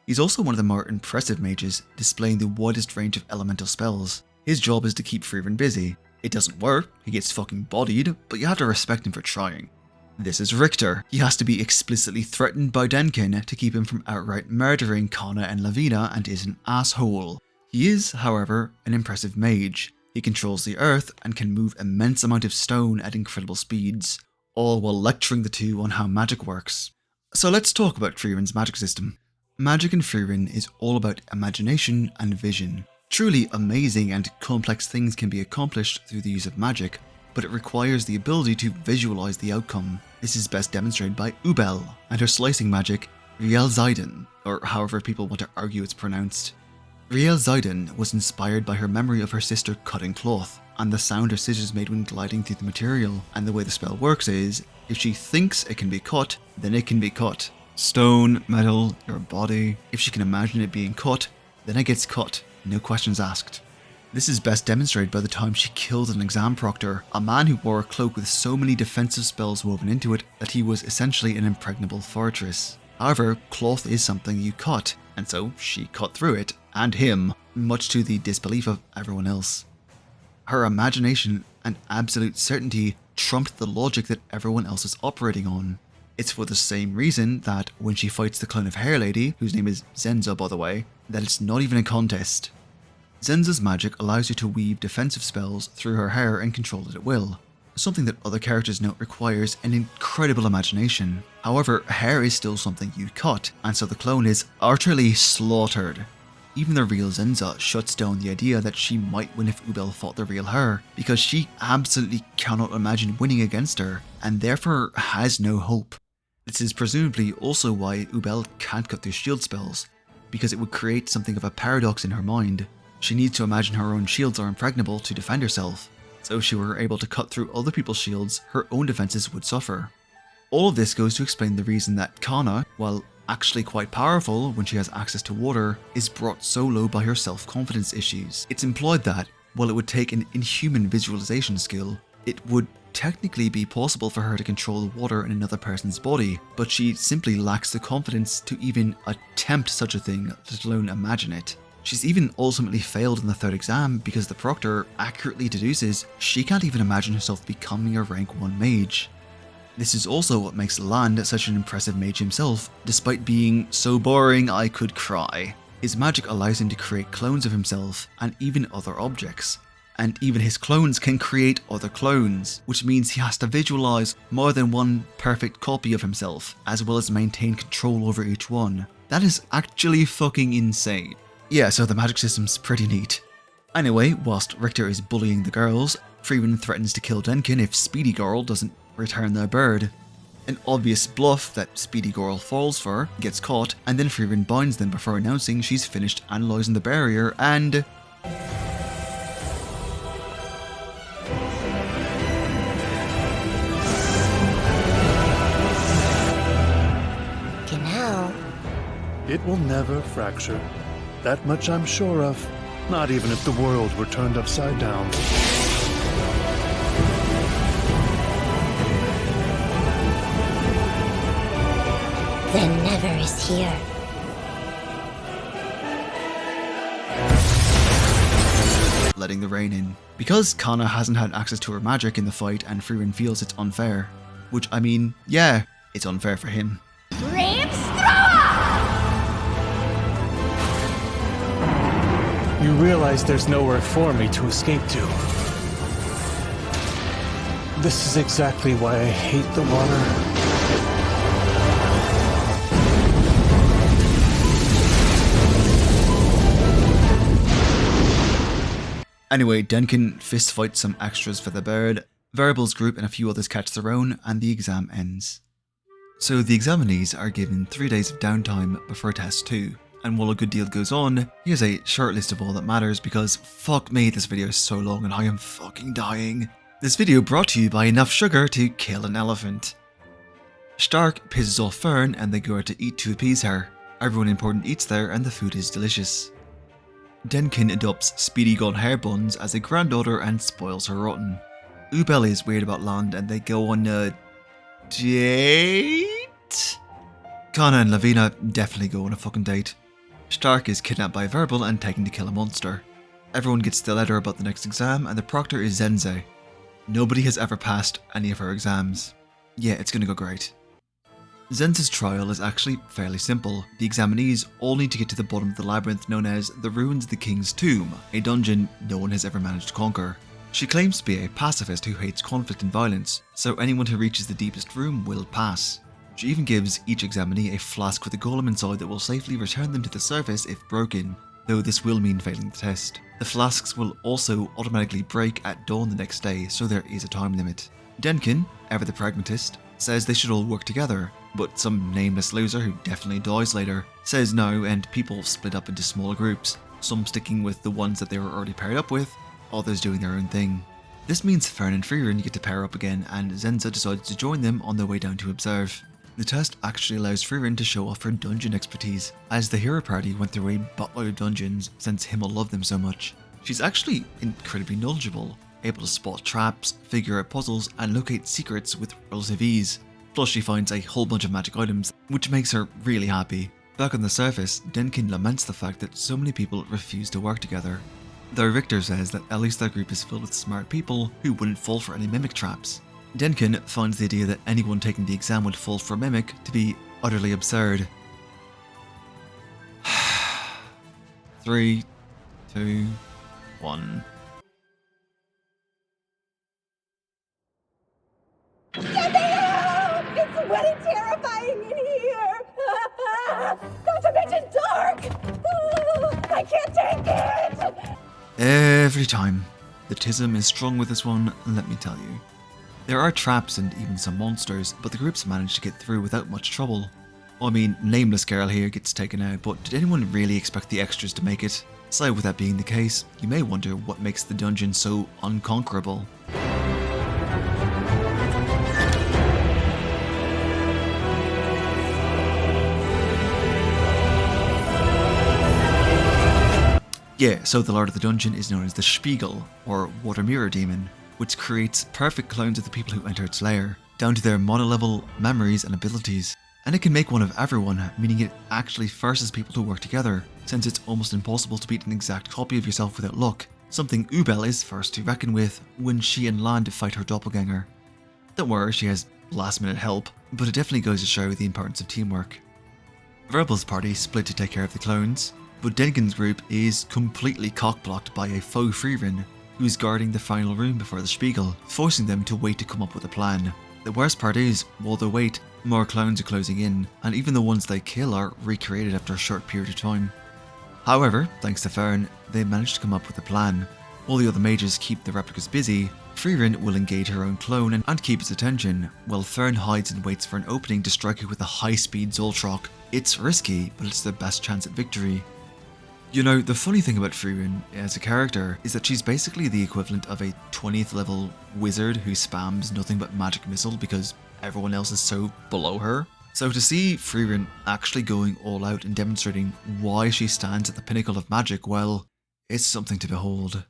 He's also one of the more impressive mages, displaying the widest range of elemental spells. His job is to keep Frieren busy. It doesn't work, he gets fucking bodied, but you have to respect him for trying. This is Richter. He has to be explicitly threatened by Denkin to keep him from outright murdering Kana and Lavina and is an asshole. He is, however, an impressive mage. He controls the earth and can move immense amount of stone at incredible speeds, all while lecturing the two on how magic works. So let's talk about Frieren's magic system. Magic in Frieren is all about imagination and vision. Truly amazing and complex things can be accomplished through the use of magic, but it requires the ability to visualize the outcome. This is best demonstrated by Ubel and her slicing magic, Riel-Zeiden, or however people want to argue it's pronounced. Riel-Zeiden was inspired by her memory of her sister cutting cloth, and the sound her scissors made when gliding through the material, and the way the spell works is, if she thinks it can be cut, then it can be cut. Stone, metal, your body. If she can imagine it being cut, then it gets cut, no questions asked. This is best demonstrated by the time she killed an exam proctor, a man who wore a cloak with so many defensive spells woven into it that he was essentially an impregnable fortress. However, cloth is something you cut, and so she cut through it, and him, much to the disbelief of everyone else. Her imagination and absolute certainty trumped the logic that everyone else is operating on. It's for the same reason that when she fights the clone of Hair Lady, whose name is Zenza by the way, that it's not even a contest. Zenza's magic allows you to weave defensive spells through her hair and control it at will, something that other characters note requires an incredible imagination. However, hair is still something you cut, and so the clone is utterly slaughtered. Even the real Zenza shuts down the idea that she might win if Ubel fought the real her, because she absolutely cannot imagine winning against her, and therefore has no hope. This is presumably also why Ubel can't cut through shield spells, because it would create something of a paradox in her mind. She needs to imagine her own shields are impregnable to defend herself, so if she were able to cut through other people's shields, her own defenses would suffer. All of this goes to explain the reason that Kana, while actually quite powerful when she has access to water, is brought so low by her self-confidence issues. It's implied that, while it would take an inhuman visualization skill, it would technically be possible for her to control the water in another person's body, but she simply lacks the confidence to even attempt such a thing, let alone imagine it. She's even ultimately failed in the third exam because the proctor accurately deduces she can't even imagine herself becoming a rank 1 mage. This is also what makes Land such an impressive mage himself, despite being so boring I could cry. His magic allows him to create clones of himself and even other objects. And even his clones can create other clones, which means he has to visualize more than one perfect copy of himself, as well as maintain control over each one. That is actually fucking insane. Yeah, so the magic system's pretty neat. Anyway, whilst Richter is bullying the girls, Frieren threatens to kill Denkin if Speedy Girl doesn't return their bird. An obvious bluff that Speedy Girl falls for, gets caught, and then Frieren binds them before announcing she's finished analysing the barrier and... Genau. It will never fracture. That much I'm sure of. Not even if the world were turned upside down. The Never is here. letting the rain in. Because Kana hasn't had access to her magic in the fight and Frieren feels it's unfair. Which, I mean, yeah, it's unfair for him. You realize there's nowhere for me to escape to. This is exactly why I hate the water. Anyway, Denkin fistfights some extras for the bird, Variable's group and a few others catch their own, and the exam ends. So the examinees are given 3 days of downtime before test 2. And while a good deal goes on, here's a short list of all that matters because fuck me, this video is so long and I am fucking dying. This video brought to you by enough sugar to kill an elephant. Stark pisses off Fern and they go out to eat to appease her. Everyone important eats there and the food is delicious. Denkin adopts Speedy Gun hair buns as a granddaughter and spoils her rotten. Ubel is weird about land and they go on a date? Kana and Lavina definitely go on a fucking date. Stark is kidnapped by Verbal and taken to kill a monster. Everyone gets the letter about the next exam, and the proctor is Zenze. Nobody has ever passed any of her exams. Yeah, it's gonna go great. Zenze's trial is actually fairly simple. The examinees all need to get to the bottom of the labyrinth known as the Ruins of the King's Tomb, a dungeon no one has ever managed to conquer. She claims to be a pacifist who hates conflict and violence, so anyone who reaches the deepest room will pass. She even gives each examinee a flask with a golem inside that will safely return them to the surface if broken, though this will mean failing the test. The flasks will also automatically break at dawn the next day, so there is a time limit. Denkin, ever the pragmatist, says they should all work together, but some nameless loser who definitely dies later says no, and people split up into smaller groups, some sticking with the ones that they were already paired up with, others doing their own thing. This means Fern and Frieren get to pair up again, and Zenza decides to join them on their way down to observe. The test actually allows Frieren to show off her dungeon expertise, as the hero party went through a buttload of dungeons since Himmel loved them so much. She's actually incredibly knowledgeable, able to spot traps, figure out puzzles, and locate secrets with relative ease. Plus she finds a whole bunch of magic items, which makes her really happy. Back on the surface, Denkin laments the fact that so many people refuse to work together. Though Richter says that at least their group is filled with smart people who wouldn't fall for any mimic traps. Denkin finds the idea that anyone taking the exam would fall for a mimic to be utterly absurd. 3, 2, 1. Get me out! It's wet and terrifying in here! Not to mention dark! I can't take it! Every time. The tism is strong with this one, let me tell you. There are traps and even some monsters, but the groups manage to get through without much trouble. I mean, Nameless Girl here gets taken out, but did anyone really expect the extras to make it? So with that being the case, you may wonder what makes the dungeon so unconquerable. Yeah, so the Lord of the Dungeon is known as the Spiegel, or Water Mirror Demon, which creates perfect clones of the people who enter its lair, down to their mono-level memories and abilities. And it can make one of everyone, meaning it actually forces people to work together, since it's almost impossible to beat an exact copy of yourself without luck, something Ubel is first to reckon with when she and Land fight her doppelganger. Don't worry, she has last-minute help, but it definitely goes to show the importance of teamwork. Verbal's party split to take care of the clones, but Denkin's group is completely cock-blocked by a faux Frieren, who is guarding the final room before the Spiegel, forcing them to wait to come up with a plan. The worst part is, while they wait, more clones are closing in, and even the ones they kill are recreated after a short period of time. However, thanks to Fern, they manage to come up with a plan. While the other mages keep the replicas busy, Frieren will engage her own clone and keep its attention, while Fern hides and waits for an opening to strike it with a high-speed Zoltrock. It's risky, but it's their best chance at victory. You know, the funny thing about Frieren as a character is that she's basically the equivalent of a 20th level wizard who spams nothing but magic missile because everyone else is so below her. So to see Frieren actually going all out and demonstrating why she stands at the pinnacle of magic, well, it's something to behold.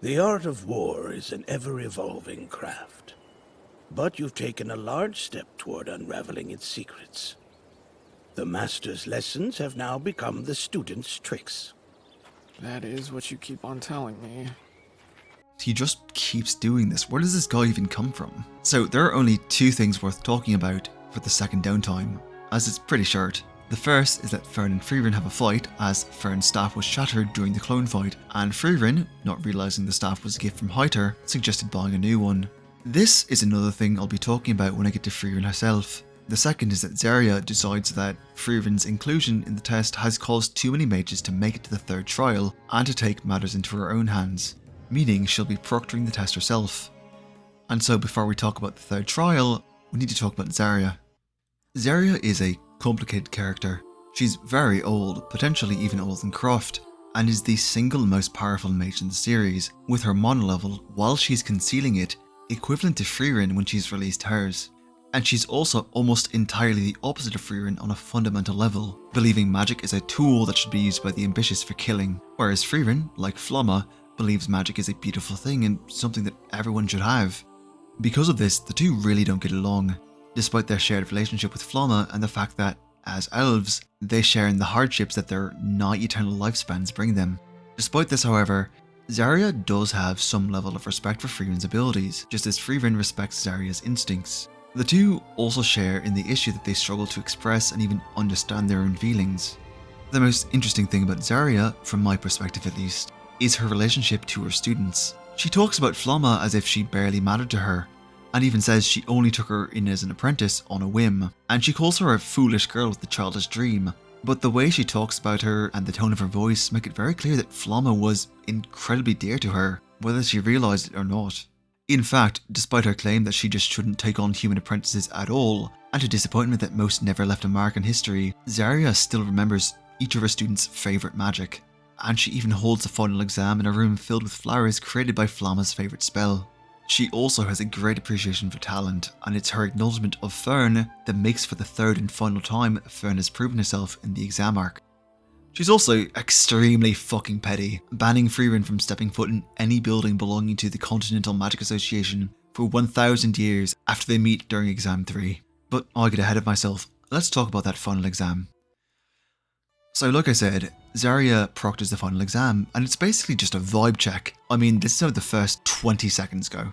The art of war is an ever-evolving craft. But you've taken a large step toward unraveling its secrets. The master's lessons have now become the student's tricks. That is what you keep on telling me. He just keeps doing this. Where does this guy even come from? So there are only two things worth talking about for the second downtime, as it's pretty short. The first is that Fern and Frieren have a fight, as Fern's staff was shattered during the clone fight, and Frieren, not realising the staff was a gift from Hecate, suggested buying a new one. This is another thing I'll be talking about when I get to Frieren herself. The second is that Serie decides that Frieren's inclusion in the test has caused too many mages to make it to the third trial, and to take matters into her own hands, meaning she'll be proctoring the test herself. And so before we talk about the third trial, we need to talk about Serie. Serie is a complicated character. She's very old, potentially even older than Croft, and is the single most powerful mage in the series, with her mono-level, while she's concealing it, equivalent to Frieren when she's released hers. And she's also almost entirely the opposite of Frieren on a fundamental level, believing magic is a tool that should be used by the ambitious for killing, whereas Frieren, like Flamme, believes magic is a beautiful thing and something that everyone should have. Because of this, the two really don't get along, despite their shared relationship with Flamme and the fact that, as elves, they share in the hardships that their not eternal lifespans bring them. Despite this, however, Serie does have some level of respect for Frieren's abilities, just as Frieren respects Zarya's instincts. The two also share in the issue that they struggle to express and even understand their own feelings. The most interesting thing about Serie, from my perspective at least, is her relationship to her students. She talks about Flamme as if she barely mattered to her, and even says she only took her in as an apprentice on a whim, and she calls her a foolish girl with a childish dream. But the way she talks about her and the tone of her voice make it very clear that Flamme was incredibly dear to her, whether she realised it or not. In fact, despite her claim that she just shouldn't take on human apprentices at all, and her disappointment that most never left a mark in history, Serie still remembers each of her students' favourite magic, and she even holds a final exam in a room filled with flowers created by Flamme's favourite spell. She also has a great appreciation for talent, and it's her acknowledgement of Fern that makes for the third and final time Fern has proven herself in the exam arc. She's also extremely fucking petty, banning Frieren from stepping foot in any building belonging to the Continental Magic Association for 1000 years after they meet during exam 3. But I'll get ahead of myself, let's talk about that final exam. So like I said, Serie proctors the final exam, and it's basically just a vibe check. I mean, this is how the first 20 seconds go.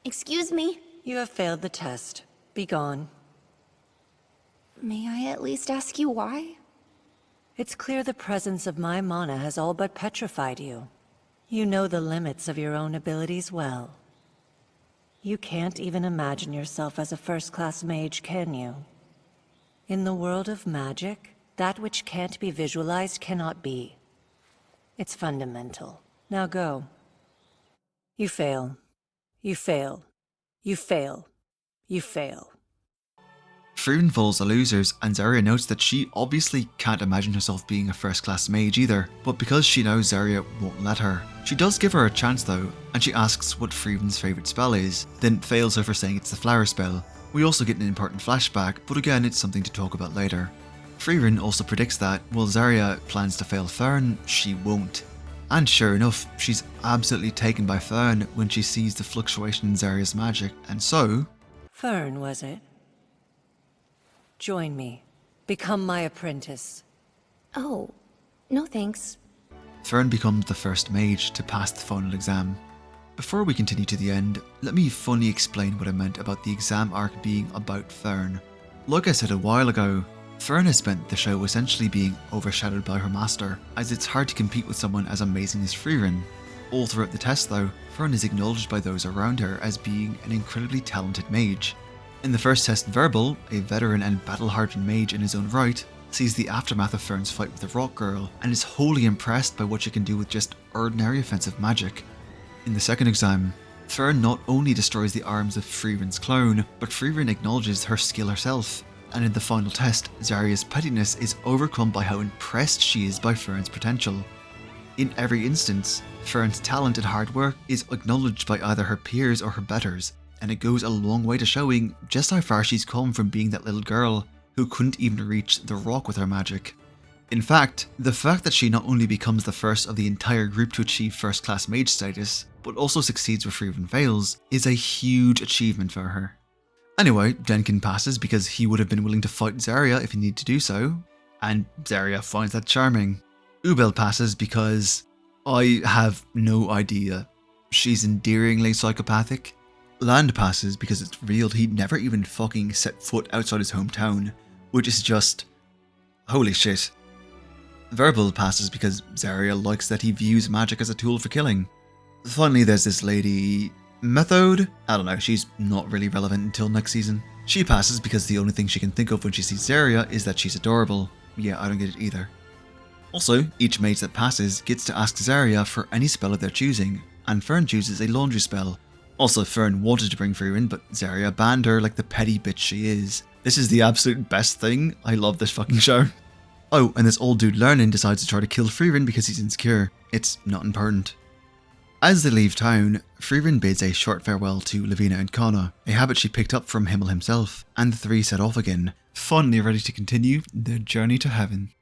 Excuse me? You have failed the test. Be gone. May I at least ask you why? It's clear the presence of my mana has all but petrified you. You know the limits of your own abilities well. You can't even imagine yourself as a first-class mage, can you? In the world of magic, that which can't be visualized cannot be. It's fundamental. Now go. You fail. You fail. You fail. You fail. Frieren falls the losers, and Serie notes that she obviously can't imagine herself being a first-class mage either, but because she knows Serie won't let her. She does give her a chance though, and she asks what Frieren's favourite spell is, then fails her for saying it's the flower spell. We also get an important flashback, but again it's something to talk about later. Frieren also predicts that, while Serie plans to fail Fern, she won't. And sure enough, she's absolutely taken by Fern when she sees the fluctuation in Serie's magic, and so... Fern, was it? Join me. Become my apprentice. Oh, no thanks. Fern becomes the first mage to pass the final exam. Before we continue to the end, let me fully explain what I meant about the exam arc being about Fern. Like I said a while ago, Fern has spent the show essentially being overshadowed by her master, as it's hard to compete with someone as amazing as Frieren. All throughout the test though, Fern is acknowledged by those around her as being an incredibly talented mage. In the first test, Verbal, a veteran and battle-hardened mage in his own right, sees the aftermath of Fern's fight with the Rock Girl and is wholly impressed by what she can do with just ordinary offensive magic. In the second exam, Fern not only destroys the arms of Frieren's clone, but Frieren acknowledges her skill herself, and in the final test, Zarya's pettiness is overcome by how impressed she is by Fern's potential. In every instance, Fern's talent and hard work is acknowledged by either her peers or her betters, and it goes a long way to showing just how far she's come from being that little girl who couldn't even reach the rock with her magic. In fact that she not only becomes the first of the entire group to achieve first class mage status, but also succeeds where Frieren fails, is a huge achievement for her. Anyway, Denkin passes because he would have been willing to fight Zarya if he needed to do so, and Zarya finds that charming. Ubel passes because I have no idea. She's endearingly psychopathic. Land passes because it's revealed he never even fucking set foot outside his hometown, which is just holy shit. Verbal passes because Zarya likes that he views magic as a tool for killing. Finally, there's this lady, Methode? I don't know, she's not really relevant until next season. She passes because the only thing she can think of when she sees Zarya is that she's adorable. Yeah, I don't get it either. Also, each mage that passes gets to ask Zarya for any spell of their choosing, and Fern chooses a laundry spell. Also, Fern wanted to bring Frieren, but Zarya banned her like the petty bitch she is. This is the absolute best thing. I love this fucking show. Oh, and this old dude Lernin decides to try to kill Frieren because he's insecure. It's not important. As they leave town, Frieren bids a short farewell to Lavina and Kana, a habit she picked up from Himmel himself, and the three set off again, finally ready to continue their journey to heaven.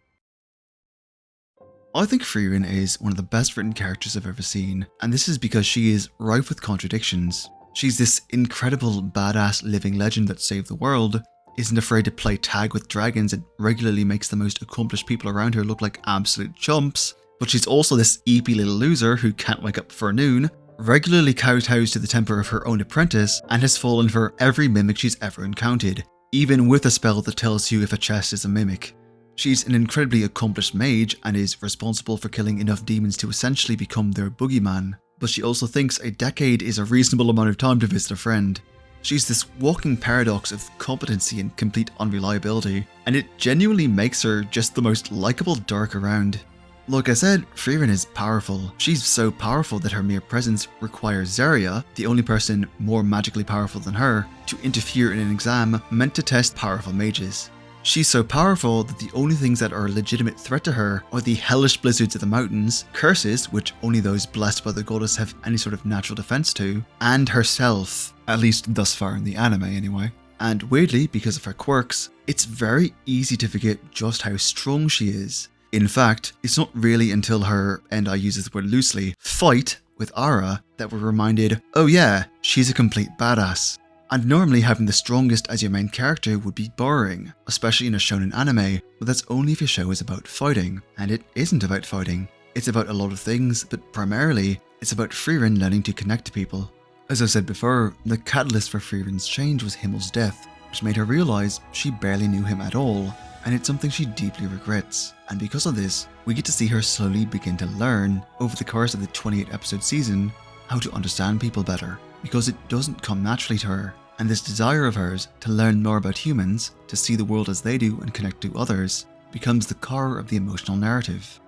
I think Frieren is one of the best written characters I've ever seen, and this is because she is rife with contradictions. She's this incredible badass living legend that saved the world, isn't afraid to play tag with dragons, and regularly makes the most accomplished people around her look like absolute chumps, but she's also this eepy little loser who can't wake up before noon, regularly kowtows to the temper of her own apprentice, and has fallen for every mimic she's ever encountered, even with a spell that tells you if a chest is a mimic. She's an incredibly accomplished mage and is responsible for killing enough demons to essentially become their boogeyman, but she also thinks a decade is a reasonable amount of time to visit a friend. She's this walking paradox of competency and complete unreliability, and it genuinely makes her just the most likable dork around. Like I said, Frieren is powerful. She's so powerful that her mere presence requires Zarya, the only person more magically powerful than her, to interfere in an exam meant to test powerful mages. She's so powerful that the only things that are a legitimate threat to her are the hellish blizzards of the mountains, curses, which only those blessed by the goddess have any sort of natural defense to, and herself, at least thus far in the anime anyway. And weirdly, because of her quirks, it's very easy to forget just how strong she is. In fact, it's not really until her, and I use this word loosely, fight with Ara that we're reminded, oh yeah, she's a complete badass. And normally having the strongest as your main character would be boring, especially in a shonen anime, but that's only if your show is about fighting, and it isn't about fighting. It's about a lot of things, but primarily, it's about Frieren learning to connect to people. As I said before, the catalyst for Frieren's change was Himmel's death, which made her realise she barely knew him at all, and it's something she deeply regrets. And because of this, we get to see her slowly begin to learn, over the course of the 28 episode season, how to understand people better, because it doesn't come naturally to her. And this desire of hers to learn more about humans, to see the world as they do and connect to others, becomes the core of the emotional narrative.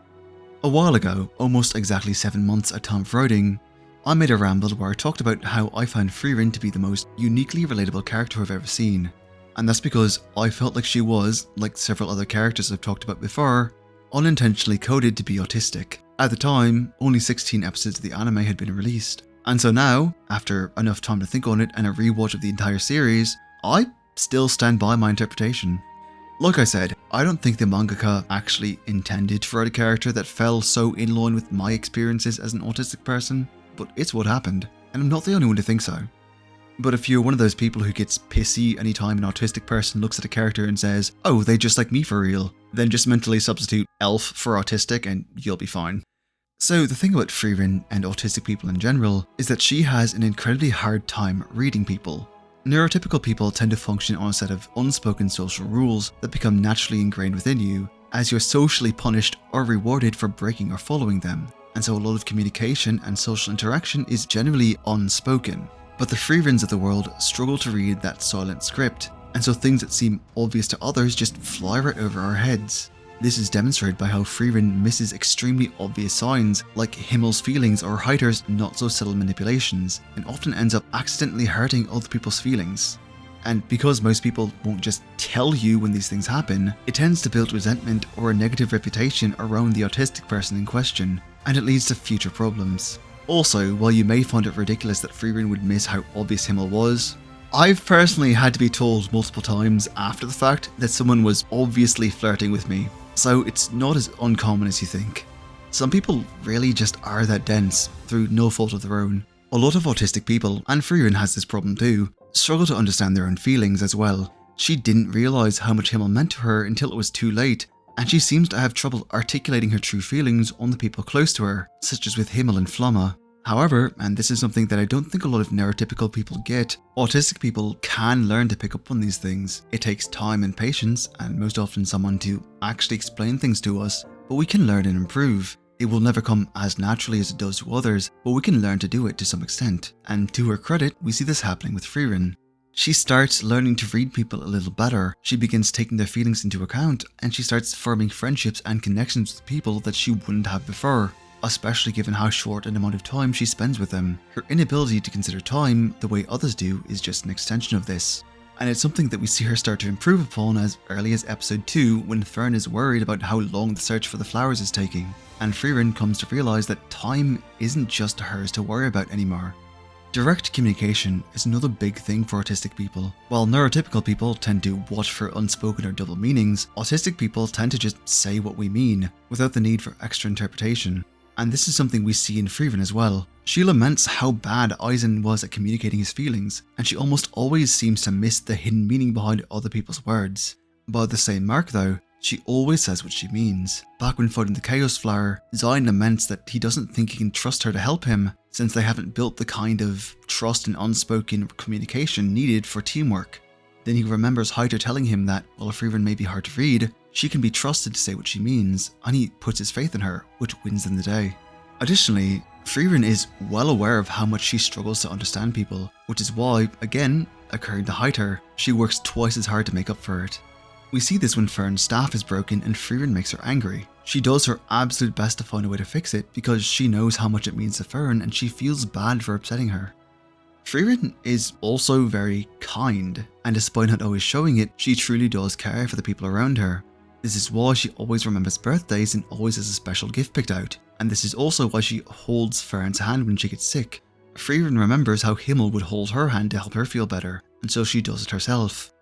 A while ago, almost exactly 7 months at time of writing, I made a ramble where I talked about how I found Frieren to be the most uniquely relatable character I've ever seen. And that's because I felt like she was, like several other characters I've talked about before, unintentionally coded to be autistic. At the time, only 16 episodes of the anime had been released. And so now, after enough time to think on it and a rewatch of the entire series, I still stand by my interpretation. Like I said, I don't think the mangaka actually intended to write a character that fell so in line with my experiences as an autistic person, but it's what happened, and I'm not the only one to think so. But if you're one of those people who gets pissy anytime an autistic person looks at a character and says, oh, they just like me for real, then just mentally substitute elf for autistic and you'll be fine. So the thing about Frieren and autistic people in general is that she has an incredibly hard time reading people. Neurotypical people tend to function on a set of unspoken social rules that become naturally ingrained within you, as you're socially punished or rewarded for breaking or following them. And so a lot of communication and social interaction is generally unspoken. But the Frierens of the world struggle to read that silent script, and so things that seem obvious to others just fly right over our heads. This is demonstrated by how Frieren misses extremely obvious signs like Himmel's feelings or Heiter's not so subtle manipulations, and often ends up accidentally hurting other people's feelings. And because most people won't just tell you when these things happen, it tends to build resentment or a negative reputation around the autistic person in question, and it leads to future problems. Also, while you may find it ridiculous that Frieren would miss how obvious Himmel was, I've personally had to be told multiple times after the fact that someone was obviously flirting with me. so it's not as uncommon as you think. Some people really just are that dense through no fault of their own. A lot of autistic people, and Frieren has this problem too, struggle to understand their own feelings as well. She didn't realise how much Himmel meant to her until it was too late, and she seems to have trouble articulating her true feelings on the people close to her, such as with Himmel and Flamme. However, and this is something that I don't think a lot of neurotypical people get, autistic people can learn to pick up on these things. It takes time and patience, and most often someone to actually explain things to us, but we can learn and improve. It will never come as naturally as it does to others, but we can learn to do it to some extent. And to her credit, we see this happening with Frieren. She starts learning to read people a little better, she begins taking their feelings into account, and she starts forming friendships and connections with people that she wouldn't have before, especially given how short an amount of time she spends with them. Her inability to consider time the way others do is just an extension of this. And it's something that we see her start to improve upon as early as episode 2 when Fern is worried about how long the search for the flowers is taking, and Frieren comes to realise that time isn't just hers to worry about anymore. Direct communication is another big thing for autistic people. While neurotypical people tend to watch for unspoken or double meanings, autistic people tend to just say what we mean, without the need for extra interpretation. And this is something we see in Frieren as well. She laments how bad Eisen was at communicating his feelings, and she almost always seems to miss the hidden meaning behind other people's words. By the same mark though, she always says what she means. Back when fighting the Chaos Flower, Sein laments that he doesn't think he can trust her to help him, since they haven't built the kind of trust and unspoken communication needed for teamwork. Then he remembers Hecate telling him that, while Frieren may be hard to read, she can be trusted to say what she means, and he puts his faith in her, which wins them the day. Additionally, Frieren is well aware of how much she struggles to understand people, which is why, again, according to Hecate, she works twice as hard to make up for it. We see this when Fern's staff is broken and Frieren makes her angry. She does her absolute best to find a way to fix it because she knows how much it means to Fern and she feels bad for upsetting her. Frieren is also very kind, and despite not always showing it, she truly does care for the people around her. This is why she always remembers birthdays and always has a special gift picked out, and this is also why she holds Fern's hand when she gets sick. Frieren remembers how Himmel would hold her hand to help her feel better, and so she does it herself.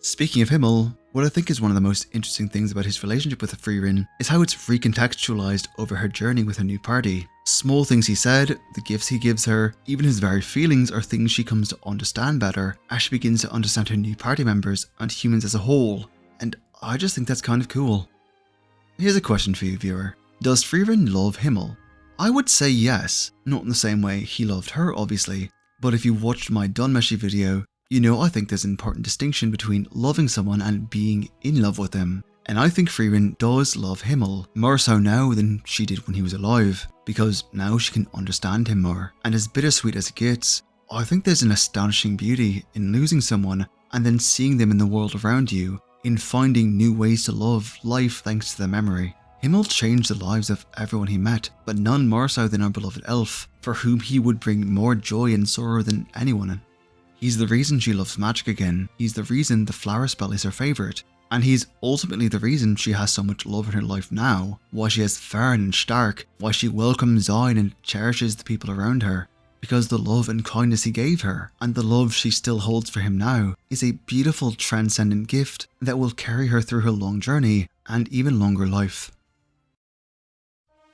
Speaking of Himmel, what I think is one of the most interesting things about his relationship with Frieren is how it's recontextualized over her journey with her new party. Small things he said, the gifts he gives her, even his very feelings are things she comes to understand better as she begins to understand her new party members and humans as a whole, and I just think that's kind of cool. Here's a question for you, viewer. Does Frieren love Himmel? I would say yes, not in the same way he loved her obviously, but if you watched my Dunmeshi video, you know I think there's an important distinction between loving someone and being in love with them. And I think Frieren does love Himmel, more so now than she did when he was alive, because now she can understand him more. And as bittersweet as it gets, I think there's an astonishing beauty in losing someone and then seeing them in the world around you, in finding new ways to love life thanks to their memory. Himmel changed the lives of everyone he met, but none more so than our beloved elf, for whom he would bring more joy and sorrow than anyone. He's the reason she loves magic again, he's the reason the flower spell is her favourite, and he's ultimately the reason she has so much love in her life now, why she has Fern and Stark, why she welcomes Sein and cherishes the people around her, because the love and kindness he gave her, and the love she still holds for him now, is a beautiful transcendent gift that will carry her through her long journey and even longer life.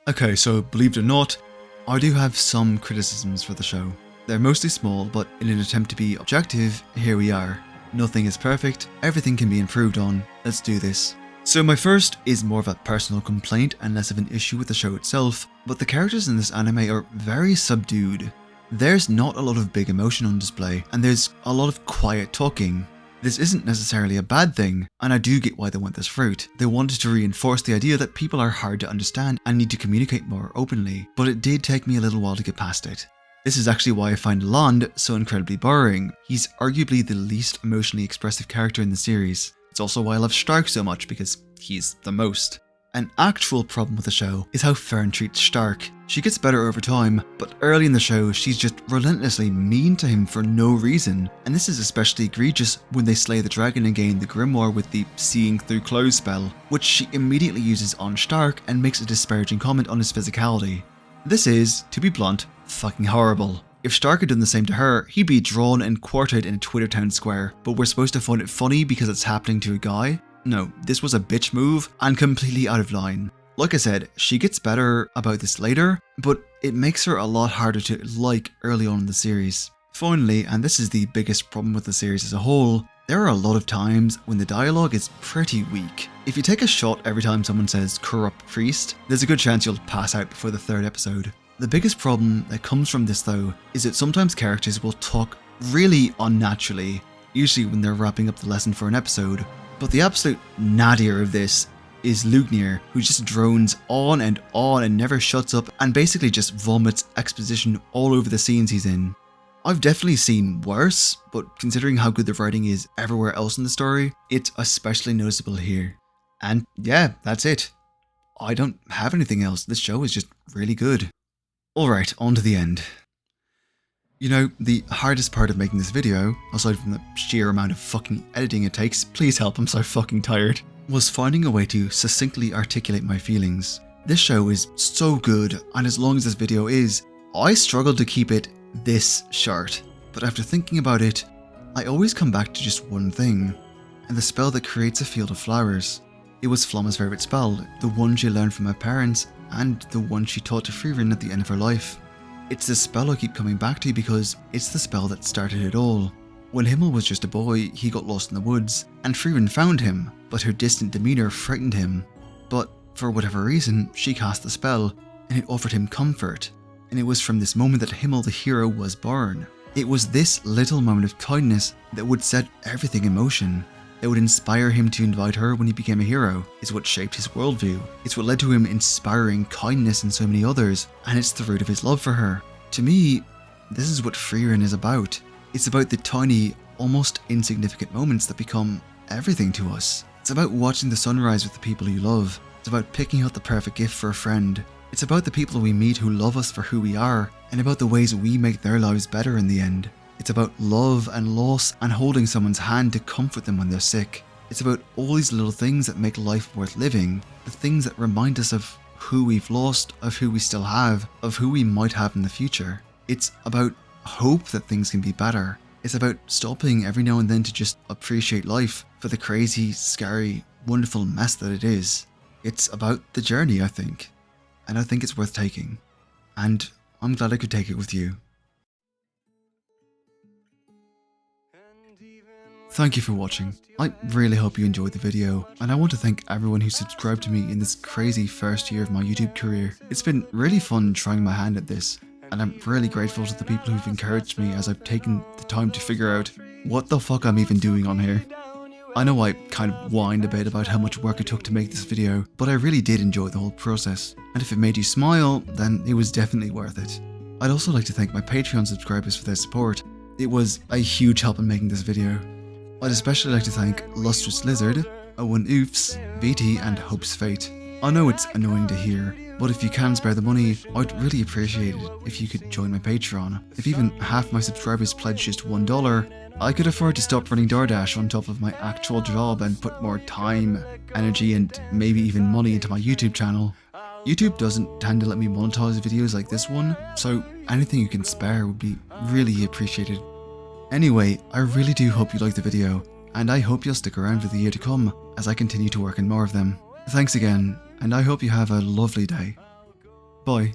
Okay, so believe it or not, I do have some criticisms for the show. They're mostly small, but in an attempt to be objective, here we are. Nothing is perfect, everything can be improved on, let's do this. So my first is more of a personal complaint and less of an issue with the show itself, but the characters in this anime are very subdued. There's not a lot of big emotion on display, and there's a lot of quiet talking. This isn't necessarily a bad thing, and I do get why they went this route. They wanted to reinforce the idea that people are hard to understand and need to communicate more openly, but it did take me a little while to get past it. This is actually why I find Lond so incredibly boring. He's arguably the least emotionally expressive character in the series. It's also why I love Stark so much, because he's the most. An actual problem with the show is how Fern treats Stark. She gets better over time, but early in the show she's just relentlessly mean to him for no reason, and this is especially egregious when they slay the dragon and gain the grimoire with the seeing through clothes spell, which she immediately uses on Stark and makes a disparaging comment on his physicality. This is, to be blunt, fucking horrible. If Stark had done the same to her, he'd be drawn and quartered in a Twitter town square, but we're supposed to find it funny because it's happening to a guy? No, this was a bitch move and completely out of line. Like I said, she gets better about this later, but it makes her a lot harder to like early on in the series. Finally, and this is the biggest problem with the series as a whole, there are a lot of times when the dialogue is pretty weak. If you take a shot every time someone says corrupt priest, there's a good chance you'll pass out before the 3rd episode. The biggest problem that comes from this though, is that sometimes characters will talk really unnaturally, usually when they're wrapping up the lesson for an episode. But the absolute nadir of this is Lügner, who just drones on and never shuts up and basically just vomits exposition all over the scenes he's in. I've definitely seen worse, but considering how good the writing is everywhere else in the story, it's especially noticeable here. And yeah, that's it. I don't have anything else. This show is just really good. Alright, on to the end. You know, the hardest part of making this video, aside from the sheer amount of fucking editing it takes, please help, I'm so fucking tired, was finding a way to succinctly articulate my feelings. This show is so good, and as long as this video is, I struggled to keep it this short. But after thinking about it, I always come back to just one thing, and the spell that creates a field of flowers. It was Flamme's favourite spell, the one she learned from her parents, and the one she taught to Frieren at the end of her life. It's this spell I keep coming back to because it's the spell that started it all. When Himmel was just a boy, he got lost in the woods, and Frieren found him, but her distant demeanour frightened him. But for whatever reason, she cast the spell, and it offered him comfort. And it was from this moment that Himmel the hero was born. It was this little moment of kindness that would set everything in motion. That would inspire him to invite her when he became a hero. It's what shaped his worldview. It's what led to him inspiring kindness in so many others, and it's the root of his love for her. To me, this is what Frieren is about. It's about the tiny, almost insignificant moments that become everything to us. It's about watching the sunrise with the people you love. It's about picking out the perfect gift for a friend. It's about the people we meet who love us for who we are, and about the ways we make their lives better in the end. It's about love and loss and holding someone's hand to comfort them when they're sick. It's about all these little things that make life worth living, the things that remind us of who we've lost, of who we still have, of who we might have in the future. It's about hope that things can be better. It's about stopping every now and then to just appreciate life for the crazy, scary, wonderful mess that it is. It's about the journey, I think. And I think it's worth taking. And I'm glad I could take it with you. Thank you for watching. I really hope you enjoyed the video, and I want to thank everyone who subscribed to me in this crazy first year of my YouTube career. It's been really fun trying my hand at this, and I'm really grateful to the people who've encouraged me as I've taken the time to figure out what the fuck I'm even doing on here. I know I kind of whined a bit about how much work it took to make this video, but I really did enjoy the whole process, and if it made you smile, then it was definitely worth it. I'd also like to thank my Patreon subscribers for their support. It was a huge help in making this video. I'd especially like to thank Lustrous Lizard, Owen Oofs, VT and Hope's Fate. I know it's annoying to hear, but if you can spare the money, I'd really appreciate it if you could join my Patreon. If even half my subscribers pledge just $1, I could afford to stop running DoorDash on top of my actual job and put more time, energy and maybe even money into my YouTube channel. YouTube doesn't tend to let me monetize videos like this one, so anything you can spare would be really appreciated. Anyway, I really do hope you liked the video, and I hope you'll stick around for the year to come as I continue to work on more of them. Thanks again, and I hope you have a lovely day. Bye.